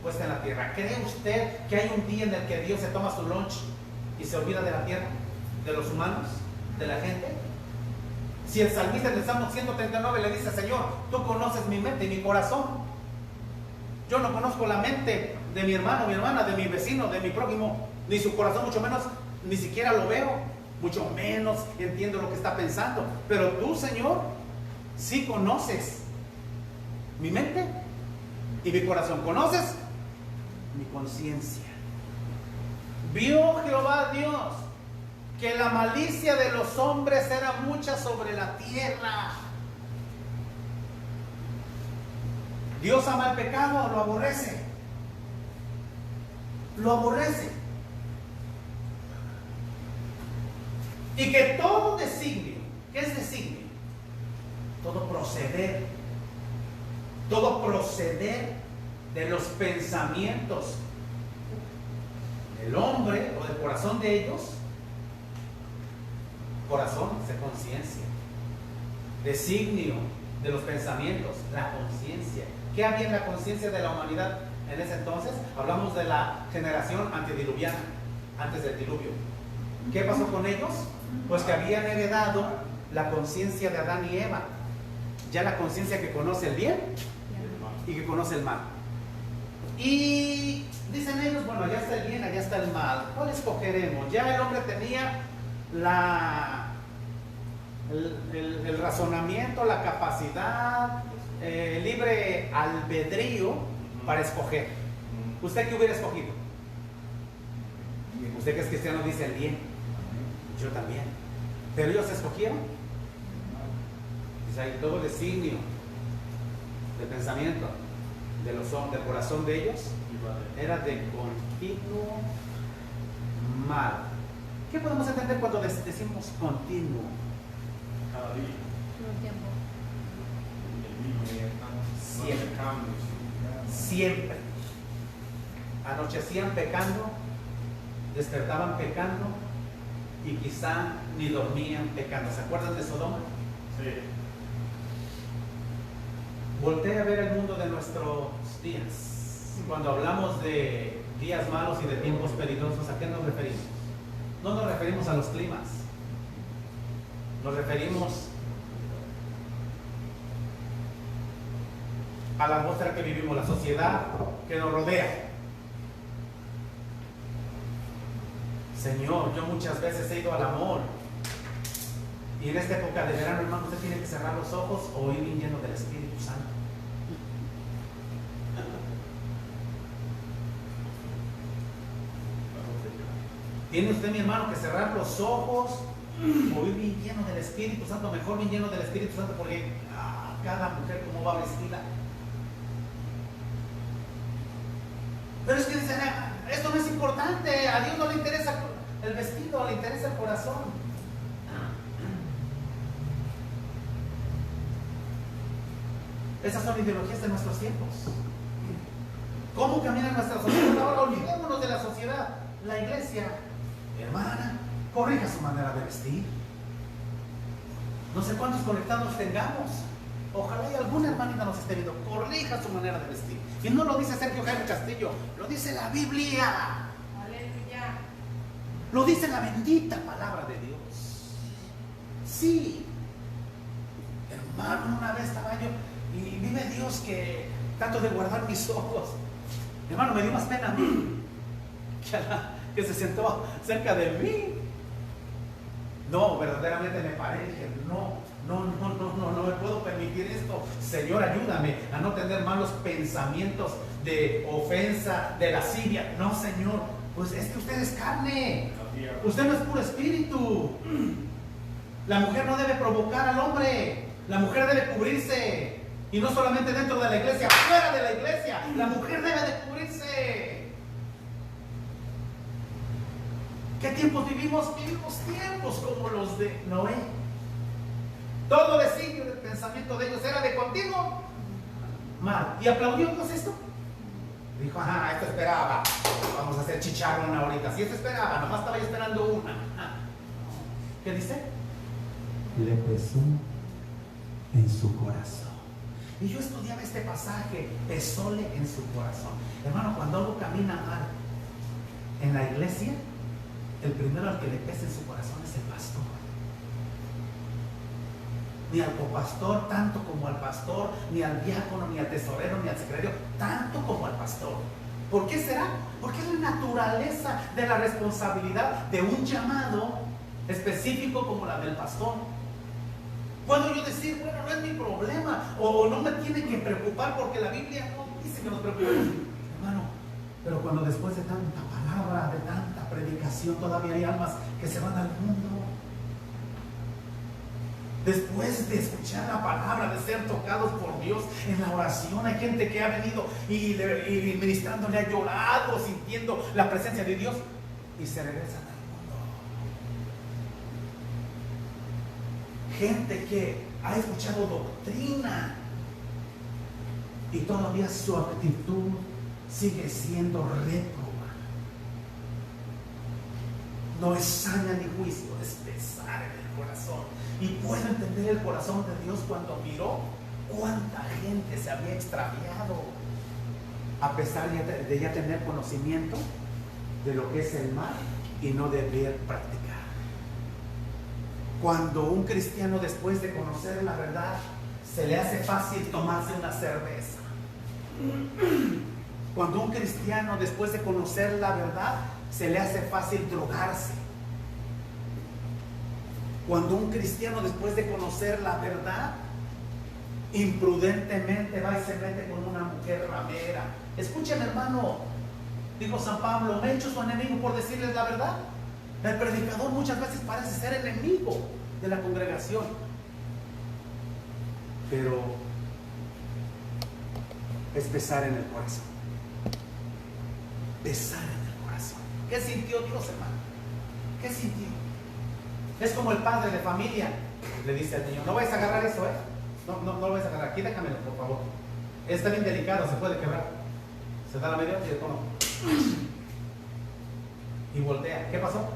puesta en la tierra. ¿Cree usted que hay un día en el que Dios se toma su lunch y se olvida de la tierra, de los humanos, de la gente? Si el salmista en el Salmo 139 le dice: Señor, tú conoces mi mente y mi corazón. Yo no conozco la mente de mi hermano, mi hermana, de mi vecino, de mi prójimo, ni su corazón, mucho menos, ni siquiera lo veo, mucho menos entiendo lo que está pensando. Pero tú, Señor, sí conoces mi mente y mi corazón. ¿Conoces mi conciencia? Vio Jehová Dios que la malicia de los hombres era mucha sobre la tierra. ¿Dios ama el pecado o lo aborrece? Lo aborrece. Y que todo designio, ¿qué es designio? Todo proceder de los pensamientos del hombre o del corazón de ellos. Corazón es conciencia. Designio de los pensamientos, la conciencia. ¿Qué había en la conciencia de la humanidad en ese entonces? Hablamos de la generación antediluviana, antes del diluvio. ¿Qué pasó con ellos? Pues que habían heredado la conciencia de Adán y Eva. Ya la conciencia que conoce el bien y que conoce el mal. Y dicen ellos: bueno, allá está el bien, allá está el mal, ¿cuál escogeremos? Ya el hombre tenía el razonamiento, la capacidad, libre albedrío para escoger. ¿Usted qué hubiera escogido? Usted que es cristiano dice el bien. Yo también. Pero ellos escogieron. Dice ahí, todo el designio de pensamiento del corazón de ellos era de continuo mal. ¿Qué podemos entender cuando decimos continuo? Cada día. Siempre. Siempre. Anochecían pecando, despertaban pecando y quizá ni dormían pecando. ¿Se acuerdan de Sodoma? Sí. Voltea a ver el mundo de nuestros días. Cuando hablamos de días malos y de tiempos peligrosos, ¿a qué nos referimos? No nos referimos a los climas. Nos referimos a la atmósfera que vivimos, la sociedad que nos rodea. Señor, yo muchas veces he ido al amor. Y en esta época de verano, hermano, usted tiene que cerrar los ojos o ir bien lleno del Espíritu Santo. Tiene usted, mi hermano, que cerrar los ojos o ir bien lleno del Espíritu Santo. Mejor bien lleno del Espíritu Santo, porque cada mujer cómo va vestida. Pero es que dicen, esto no es importante, a Dios no le interesa el vestido, le interesa el corazón. Esas son ideologías de nuestros tiempos. ¿Cómo camina nuestra sociedad? Ahora olvidémonos de la sociedad. La iglesia, hermana, corrija su manera de vestir. No sé cuántos conectados tengamos. Ojalá y alguna hermanita nos esté viendo. Corrija su manera de vestir. Y no lo dice Sergio Jaime Castillo, lo dice la Biblia. Aleluya. Lo dice la bendita palabra de Dios. Sí. Hermano, una vez estaba yo y vive Dios que trato de guardar mis ojos. Hermano, me dio más pena a mí que se sentó cerca de mí. No, verdaderamente me paré y dije, no me puedo permitir esto. Señor, ayúdame a no tener malos pensamientos de ofensa, de lascivia. No, Señor, pues es que usted es carne. Usted no es puro espíritu. La mujer no debe provocar al hombre. La mujer debe cubrirse. Y no solamente dentro de la iglesia, fuera de la iglesia. La mujer debe de cubrirse. ¿Qué tiempos vivimos? Vivimos tiempos como los de Noé. Todo designio del pensamiento de ellos era de continuo mal. ¿Y aplaudió Dios esto? Dijo, esto esperaba. Vamos a hacer chicharrón ahorita. Si esto esperaba, nomás estaba yo esperando una. ¿Qué dice? Le pesó en su corazón. Y yo estudiaba este pasaje, pesóle en su corazón. Hermano, cuando algo camina mal en la iglesia, el primero al que le pesa en su corazón es el pastor. Ni al copastor tanto como al pastor, ni al diácono, ni al tesorero, ni al secretario, tanto como al pastor. ¿Por qué será? Porque es la naturaleza de la responsabilidad de un llamado específico como la del pastor. Puedo yo decir, bueno, no es mi problema, o no me tiene que preocupar porque la Biblia no dice que nos preocupemos. Hermano, pero cuando después de tanta palabra, de tanta predicación, todavía hay almas que se van al mundo. Después de escuchar la palabra, de ser tocados por Dios en la oración, hay gente que ha venido y ministrándole ha llorado, sintiendo la presencia de Dios y se regresan al mundo. Gente que ha escuchado doctrina y todavía su actitud sigue siendo réproba. No es saña ni juicio, es pesar en el corazón. Y puedo entender el corazón de Dios cuando miró cuánta gente se había extraviado, a pesar de ya tener conocimiento de lo que es el mal y no deber practicar. Cuando un cristiano, después de conocer la verdad, se le hace fácil tomarse una cerveza. Cuando un cristiano, después de conocer la verdad, se le hace fácil drogarse. Cuando un cristiano, después de conocer la verdad, imprudentemente va y se mete con una mujer ramera. Escuchen, hermano, dijo San Pablo, me he hecho su enemigo por decirles la verdad. El predicador muchas veces parece ser enemigo de la congregación, pero es pesar en el corazón. Pesar en el corazón. ¿Qué sintió Dios, hermano? ¿Qué sintió? Es como el padre de familia le dice al niño, no vayas a agarrar eso, no lo vayas a agarrar, aquí déjamelo, por favor. Está bien delicado, se puede quebrar. Se da la media y le toma y voltea. ¿Qué pasó?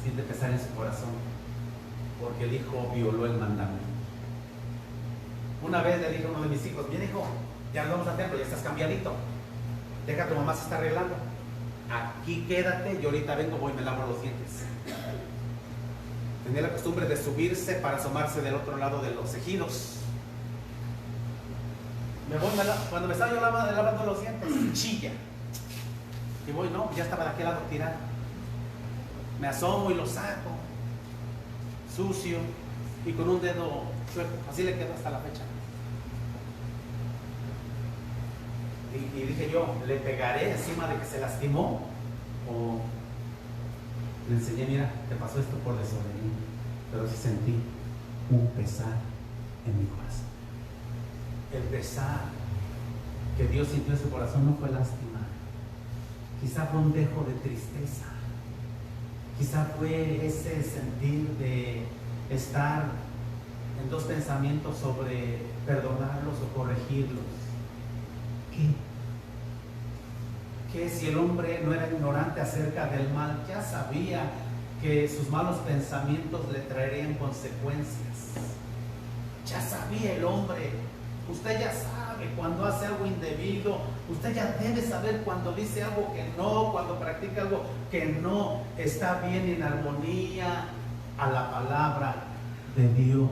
Siente pesar en su corazón porque el hijo violó el mandamiento. Una vez le dije a uno de mis hijos, bien hijo, ya nos vamos al templo, ya estás cambiadito, deja, tu mamá se está arreglando, aquí quédate, yo ahorita vengo, voy y me lavo los dientes. Tenía la costumbre de subirse para asomarse del otro lado de los ejidos. Cuando me estaba yo lavando los dientes, chilla. Y voy, no, ya estaba de aquel lado tirado. Me asomo y lo saco, sucio y con un dedo suelto. Así le quedó hasta la fecha. Y dije yo, ¿le pegaré encima de que se lastimó? O le enseñé, mira, te pasó esto por desobediente. Pero sí sentí un pesar en mi corazón. El pesar que Dios sintió en su corazón no fue lástima. Quizá fue un dejo de tristeza. Quizá fue ese sentir de estar en dos pensamientos sobre perdonarlos o corregirlos. Que si el hombre no era ignorante acerca del mal, ya sabía que sus malos pensamientos le traerían consecuencias. Ya sabía el hombre. Usted ya sabe cuando hace algo indebido. Usted ya debe saber cuando dice algo que no, cuando practica algo que no está bien en armonía a la palabra de Dios.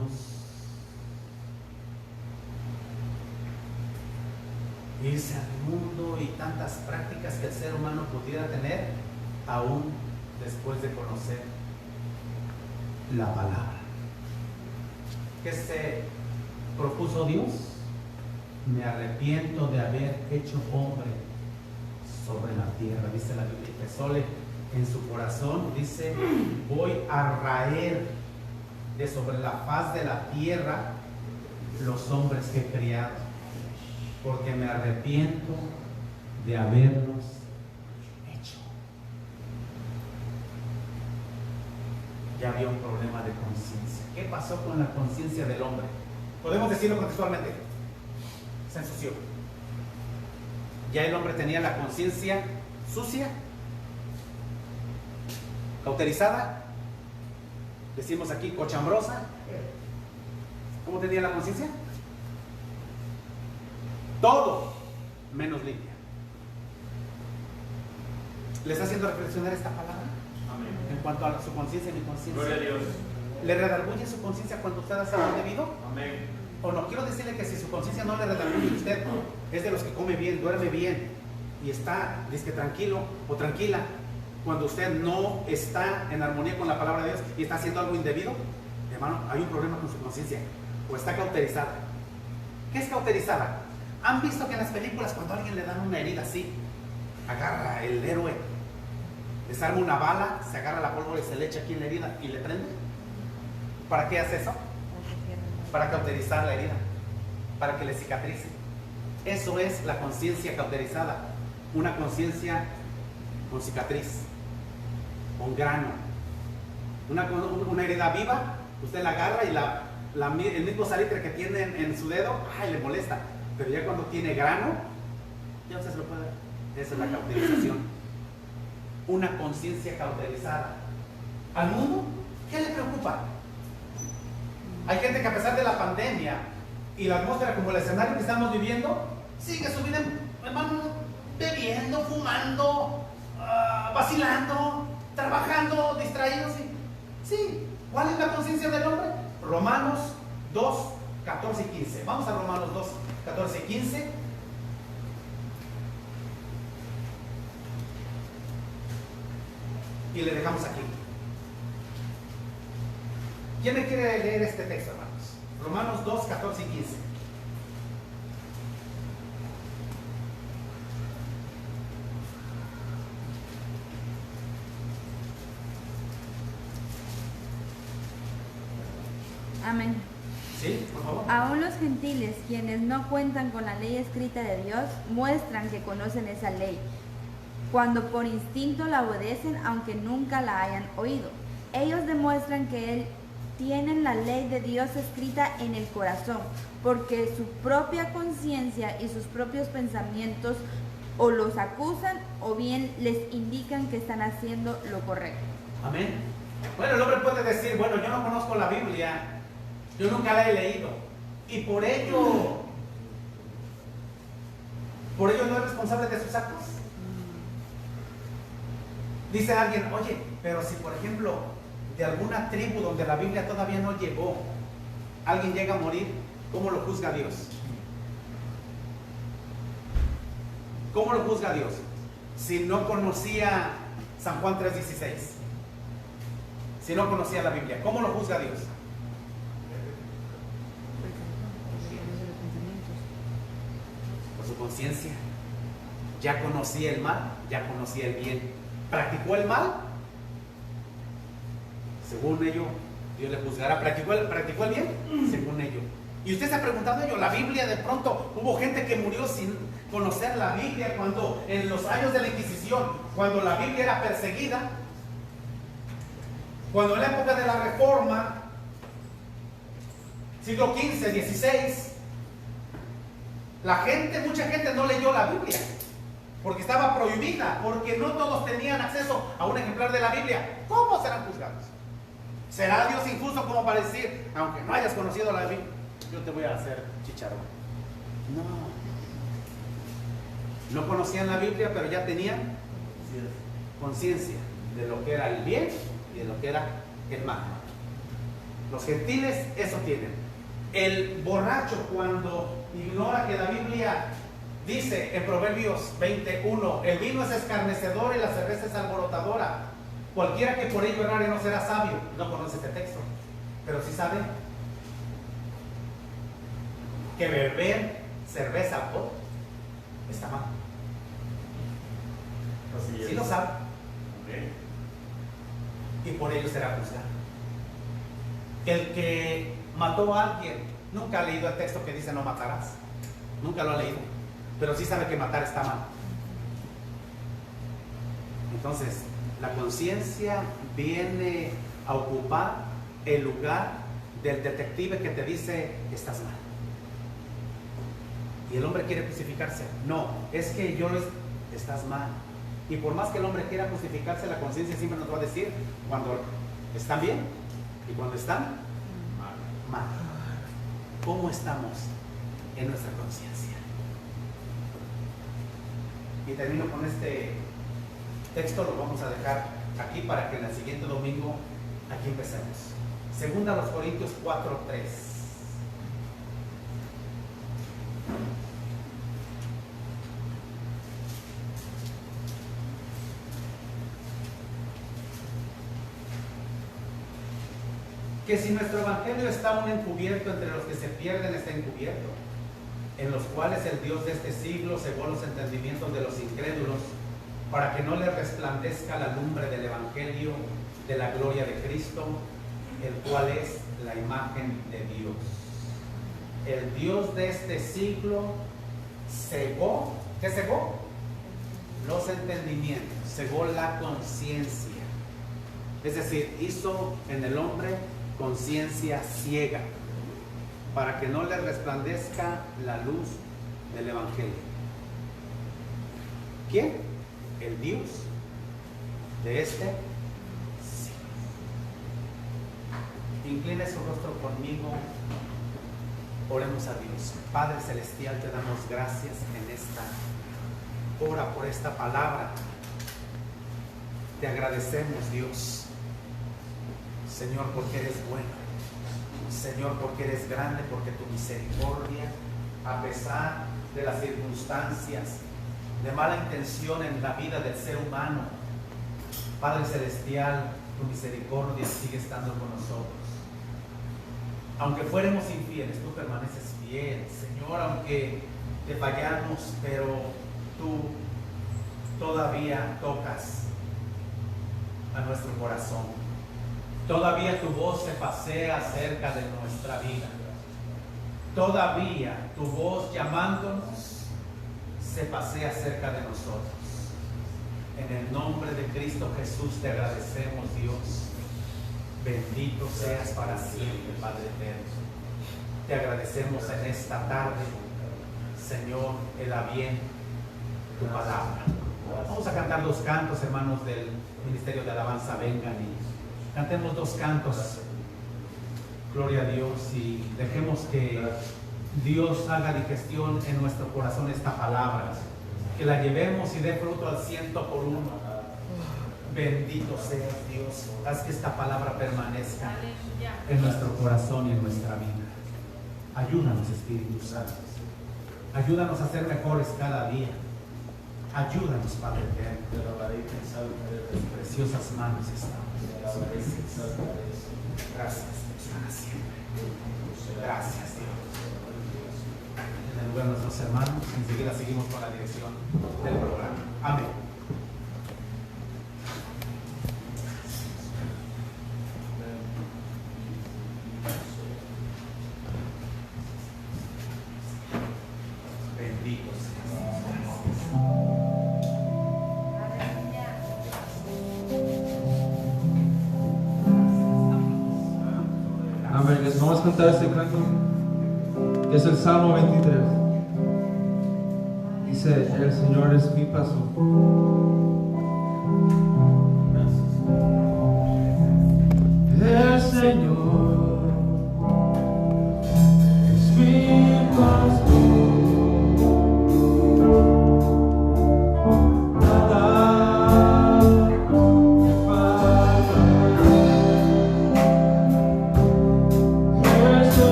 Irse al mundo y tantas prácticas que el ser humano pudiera tener aún después de conocer la palabra. ¿Qué se propuso Dios? Me arrepiento de haber hecho hombre sobre la tierra, dice la Biblia. Pesóle en su corazón, dice, voy a raer de sobre la faz de la tierra los hombres que he criado, porque me arrepiento de haberlos hecho. Ya había un problema de conciencia. ¿Qué pasó con la conciencia del hombre? Podemos decirlo contextualmente. Se ensució. Ya el hombre tenía la conciencia sucia, cauterizada, decimos aquí cochambrosa. ¿Cómo tenía la conciencia? Todo menos limpia. ¿Le está haciendo reflexionar esta palabra? Amén. En cuanto a su conciencia y mi conciencia. Gloria a Dios. ¿Le redarguye su conciencia cuando usted hace algo indebido? Amén. O no, quiero decirle que si su conciencia no le redarguye, usted es de los que come bien, duerme bien y está, dice, tranquilo o tranquila, cuando usted no está en armonía con la palabra de Dios y está haciendo algo indebido, hermano, hay un problema con su conciencia o está cauterizada. ¿Qué es cauterizada? ¿Han visto que en las películas cuando a alguien le dan una herida así, agarra el héroe, desarma una bala, se agarra la pólvora y se le echa aquí en la herida y le prende? ¿Para qué hace eso? Para cauterizar la herida, para que le cicatrice. Eso es la conciencia cauterizada, una conciencia con cicatriz, con grano. Una herida viva, usted la agarra y el mismo salitre que tiene en su dedo, ¡ay!, le molesta. Pero ya cuando tiene grano, ya usted se lo puede. Esa es la cauterización. Una conciencia cauterizada. ¿Al mundo? ¿Qué le preocupa? Hay gente que a pesar de la pandemia y la atmósfera como el escenario que estamos viviendo, sigue su vida, hermano, bebiendo, fumando, vacilando, trabajando, distraídos. Sí. ¿Cuál es la conciencia del hombre? Romanos 2, 14 y 15. Vamos a Romanos 2, 14 y 15. y le dejamos aquí. ¿Quién me quiere leer este texto, hermanos? Romanos 2, 14 y 15. Amén. Sí, por favor. Aún los gentiles, quienes no cuentan con la ley escrita de Dios, muestran que conocen esa ley, cuando por instinto la obedecen aunque nunca la hayan oído. Ellos demuestran que tienen la ley de Dios escrita en el corazón, porque su propia conciencia y sus propios pensamientos o los acusan o bien les indican que están haciendo lo correcto. Amén. Bueno, el hombre puede decir, bueno, yo no conozco la Biblia, yo nunca la he leído, y por ello no es responsable de sus actos. Dice alguien, oye, pero si por ejemplo de alguna tribu donde la Biblia todavía no llegó, alguien llega a morir, ¿cómo lo juzga Dios? ¿Cómo lo juzga Dios? Si no conocía San Juan 3:16, si no conocía la Biblia, ¿cómo lo juzga Dios? Por su conciencia. Ya conocía el mal, ya conocía el bien. ¿Practicó el mal? Según ello, Dios le juzgará. ¿Practicó el bien? Según ello. Y usted se ha preguntado ello, la Biblia, de pronto hubo gente que murió sin conocer la Biblia, cuando en los años de la Inquisición, cuando la Biblia era perseguida, cuando en la época de la Reforma, siglo XV, XVI, mucha gente no leyó la Biblia, porque estaba prohibida, porque no todos tenían acceso a un ejemplar de la Biblia. ¿Cómo serán juzgados? ¿Será Dios injusto como para decir, aunque no hayas conocido la Biblia, yo te voy a hacer chicharrón? No conocían la Biblia, pero ya tenían conciencia de lo que era el bien y de lo que era el mal. Los gentiles eso tienen. El borracho, cuando ignora que la Biblia dice en Proverbios 21, el vino es escarnecedor y la cerveza es alborotadora, cualquiera que por ello errare no será sabio. No conoce este texto, pero sí sabe que beber cerveza alcohol está mal. Sí lo sabe. Y por ello será juzgado. El que mató a alguien nunca ha leído el texto que dice no matarás. Nunca lo ha leído, pero sí sabe que matar está mal. Entonces, la conciencia viene a ocupar el lugar del detective que te dice estás mal. Y el hombre quiere justificarse. No, es que estás mal. Y por más que el hombre quiera justificarse, la conciencia siempre nos va a decir cuando están bien y cuando están mal. ¿Cómo estamos en nuestra conciencia? Y termino con este texto, lo vamos a dejar aquí para que en el siguiente domingo aquí empecemos. Segunda a los Corintios 4:3. Que si nuestro evangelio está aún encubierto, entre los que se pierden está encubierto, en los cuales el Dios de este siglo cegó los entendimientos de los incrédulos, para que no les resplandezca la lumbre del evangelio de la gloria de Cristo, el cual es la imagen de Dios. El Dios de este siglo cegó, ¿qué cegó? Los entendimientos, cegó la conciencia. Es decir, hizo en el hombre conciencia ciega, para que no le resplandezca la luz del evangelio. ¿Quién? El Dios de este siglo. Incline su rostro conmigo, oremos a Dios. Padre celestial, te damos gracias en esta hora por esta palabra. Te agradecemos, Dios, Señor, porque eres bueno, Señor, porque eres grande, porque tu misericordia, a pesar de las circunstancias de mala intención en la vida del ser humano, Padre Celestial, tu misericordia sigue estando con nosotros. Aunque fuéramos infieles, tú permaneces fiel, Señor, aunque te fallamos, pero tú todavía tocas a nuestro corazón. Todavía tu voz se pasea cerca de nuestra vida. Todavía tu voz llamándonos se pasea cerca de nosotros. En el nombre de Cristo Jesús te agradecemos, Dios. Bendito seas para siempre, Padre eterno. Te agradecemos en esta tarde, Señor, el a bien tu palabra. Vamos a cantar 2 cantos, hermanos del Ministerio de Alabanza. Vengan y cantemos 2 cantos. Gloria a Dios, y dejemos que Dios haga digestión en nuestro corazón esta palabra. Que la llevemos y dé fruto al 100 por 1. Bendito seas, Dios. Haz que esta palabra permanezca en nuestro corazón y en nuestra vida. Ayúdanos, Espíritu Santo. Ayúdanos a ser mejores cada día. Ayúdanos, Padre eterno. En tus preciosas manos estamos. Gracias, Dios, para siempre. Gracias, Dios. En el lugar de nuestros hermanos, enseguida seguimos con la dirección del programa. Amén. Bendito Amén. Les vamos a cantar este canto, que es el Salmo 23. Dice: el Señor es mi pastor. El Señor es mi pastor.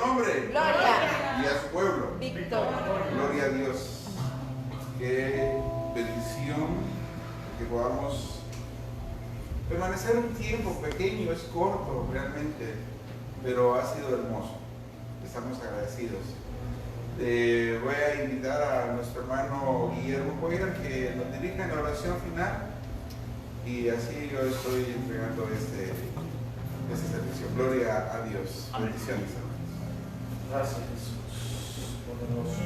nombre. Gloria. Y a su pueblo. Victoria. Gloria a Dios. Qué bendición que podamos permanecer un tiempo pequeño, es corto realmente, pero ha sido hermoso. Estamos agradecidos. Voy a invitar a nuestro hermano Guillermo Cuellar que nos dirija en la oración final, y así yo estoy entregando este servicio. Gloria a Dios. Amén. Bendiciones, hermanos. Gracias, Jesús. Poderoso.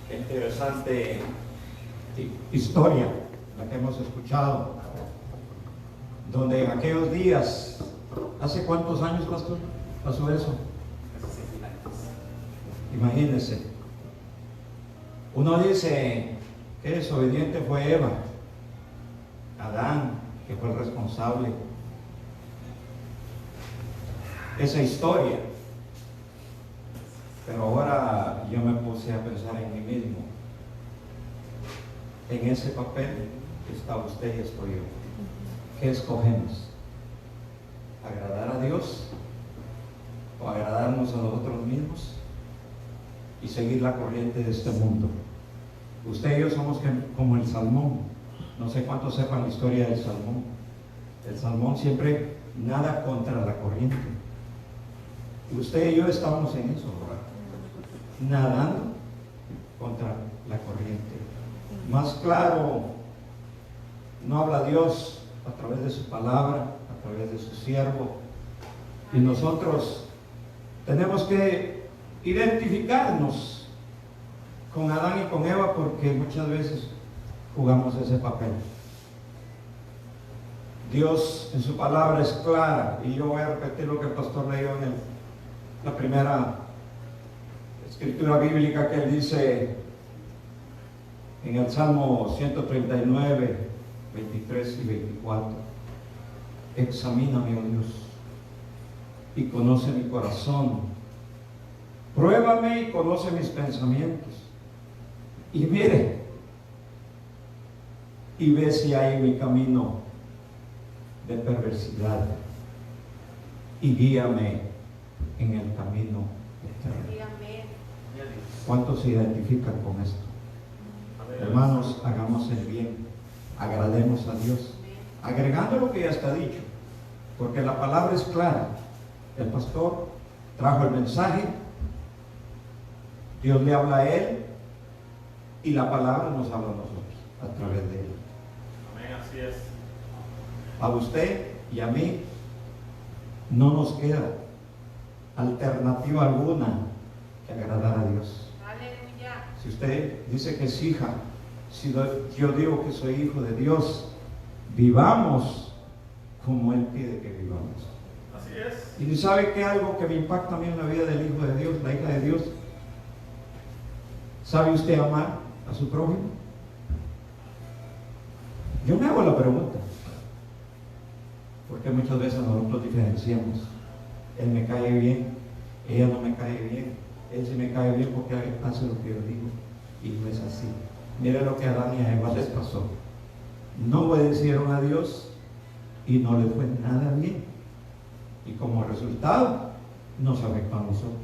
Qué interesante historia la que hemos escuchado, donde en aquellos días, ¿hace cuántos años, pastor, pasó eso? Imagínense, uno dice que desobediente fue Eva, Adán, que fue el responsable. Esa historia. Pero ahora yo me puse a pensar en mí mismo. En ese papel está usted y estoy yo. ¿Qué escogemos? ¿Agradar a Dios o agradarnos a nosotros mismos y seguir la corriente de este mundo? Usted y yo somos como el salmón. No sé cuántos sepan la historia del salmón. El salmón siempre nada contra la corriente. Y usted y yo estamos en eso, ¿verdad? Nadando contra la corriente. Más claro no habla Dios a través de su palabra, a través de su siervo, y nosotros tenemos que identificarnos con Adán y con Eva, porque muchas veces jugamos ese papel. Dios en su palabra es clara, y yo voy a repetir lo que el pastor leyó en la primera escritura bíblica, que él dice en el Salmo 139, 23 y 24: examíname, oh Dios, y conoce mi corazón, pruébame y conoce mis pensamientos, y mire, y ve si hay mi camino de perversidad, y guíame en el camino eterno. ¿Cuántos se identifican con esto? Hermanos, hagamos el bien, agrademos a Dios, agregando lo que ya está dicho, porque la palabra es clara. El pastor trajo el mensaje, Dios le habla a él, y la palabra nos habla a nosotros a través de él. Amén, así es. A usted y a mí no nos queda alternativa alguna que agradar a Dios. Si usted dice que es hija, si yo digo que soy hijo de Dios, vivamos como Él pide que vivamos. Así es. Y ¿sabe qué? Algo que me impacta a mí en la vida del hijo de Dios, la hija de Dios. ¿Sabe usted amar a su prójimo? Yo me hago la pregunta, porque muchas veces nosotros diferenciamos. Él me cae bien, ella no me cae bien. Él sí me cae bien porque hace lo que yo digo, y no es así. Mire lo que a Adán y a Eva les pasó. No obedecieron a Dios y no les fue nada bien, y como resultado nos afectó a nosotros.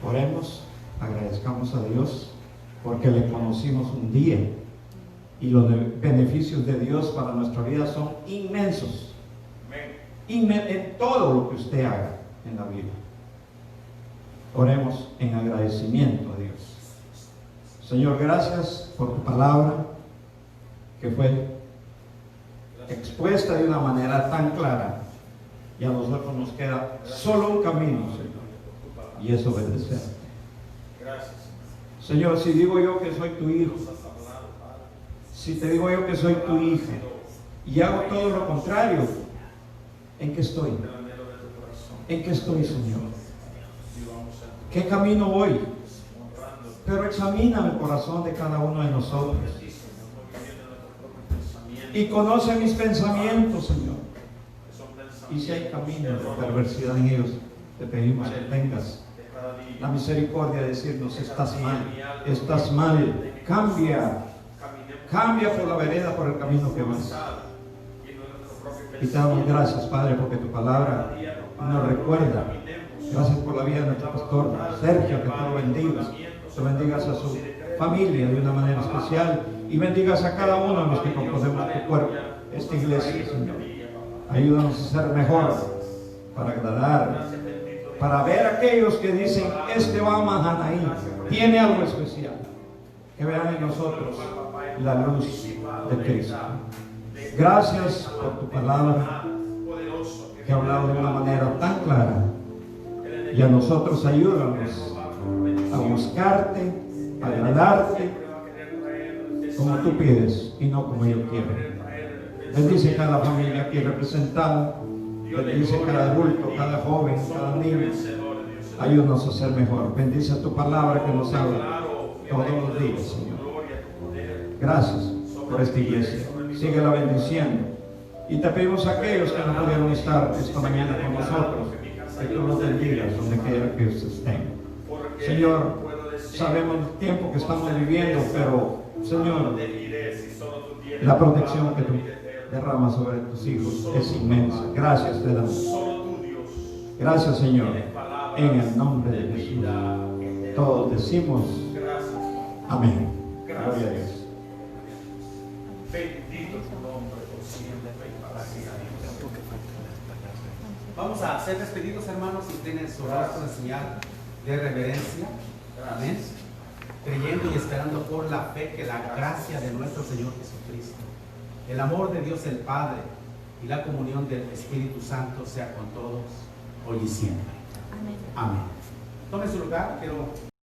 Oremos, agradezcamos a Dios porque le conocimos un día, y los beneficios de Dios para nuestra vida son inmensos. En todo lo que usted haga en la vida. Oremos en agradecimiento a Dios. Señor, gracias por tu palabra, que fue expuesta de una manera tan clara, y a nosotros nos queda solo un camino, Señor, y es obedecerte. Gracias. Señor, si digo yo que soy tu hijo, si te digo yo que soy tu hija, y hago todo lo contrario, ¿en qué estoy? ¿En qué estoy, Señor? ¿Qué camino voy? Pero examina el corazón de cada uno de nosotros y conoce mis pensamientos, Señor. Y si hay caminos de perversidad en ellos, te pedimos que tengas la misericordia de decirnos: estás mal, cambia por la vereda, por el camino que vas. Y te damos gracias, Padre, porque tu palabra nos recuerda. Gracias por la vida de nuestro pastor Sergio, que tú lo bendigas. Tú bendigas a su familia de una manera especial y bendigas a cada uno de los que componemos tu cuerpo, esta iglesia, Señor. Ayúdanos a ser mejor para agradar, para ver a aquellos que dicen, este va a Mahanaí, tiene algo especial. Que vean en nosotros la luz de Cristo. Gracias por tu palabra que ha hablado de una manera tan clara. Y a nosotros ayúdanos a buscarte, a agradarte como tú pides y no como yo quiero. Bendice cada familia aquí representada. Bendice cada adulto, cada joven, cada niño. Ayúdanos a ser mejor. Bendice tu palabra que nos habla todos los días, Señor. Gracias por esta iglesia. Síguela bendiciendo. Y te pedimos a aquellos que no pudieron estar esta mañana con nosotros, que tú los bendigas donde quiera que estén. Señor, sabemos el tiempo que estamos viviendo, pero, Señor, la protección que tú derramas sobre tus hijos es inmensa. Gracias te damos. Gracias, Señor. En el nombre de Jesús. Todos decimos amén. Gloria a Dios. Bendito tu nombre por siempre y para siempre. Vamos a ser despedidos, hermanos, y tienen su rostro en señal de reverencia. Amén. Creyendo y esperando por la fe que la gracia de nuestro Señor Jesucristo, el amor de Dios el Padre y la comunión del Espíritu Santo sea con todos hoy y siempre. Amén. Amén. Tome su lugar. Quiero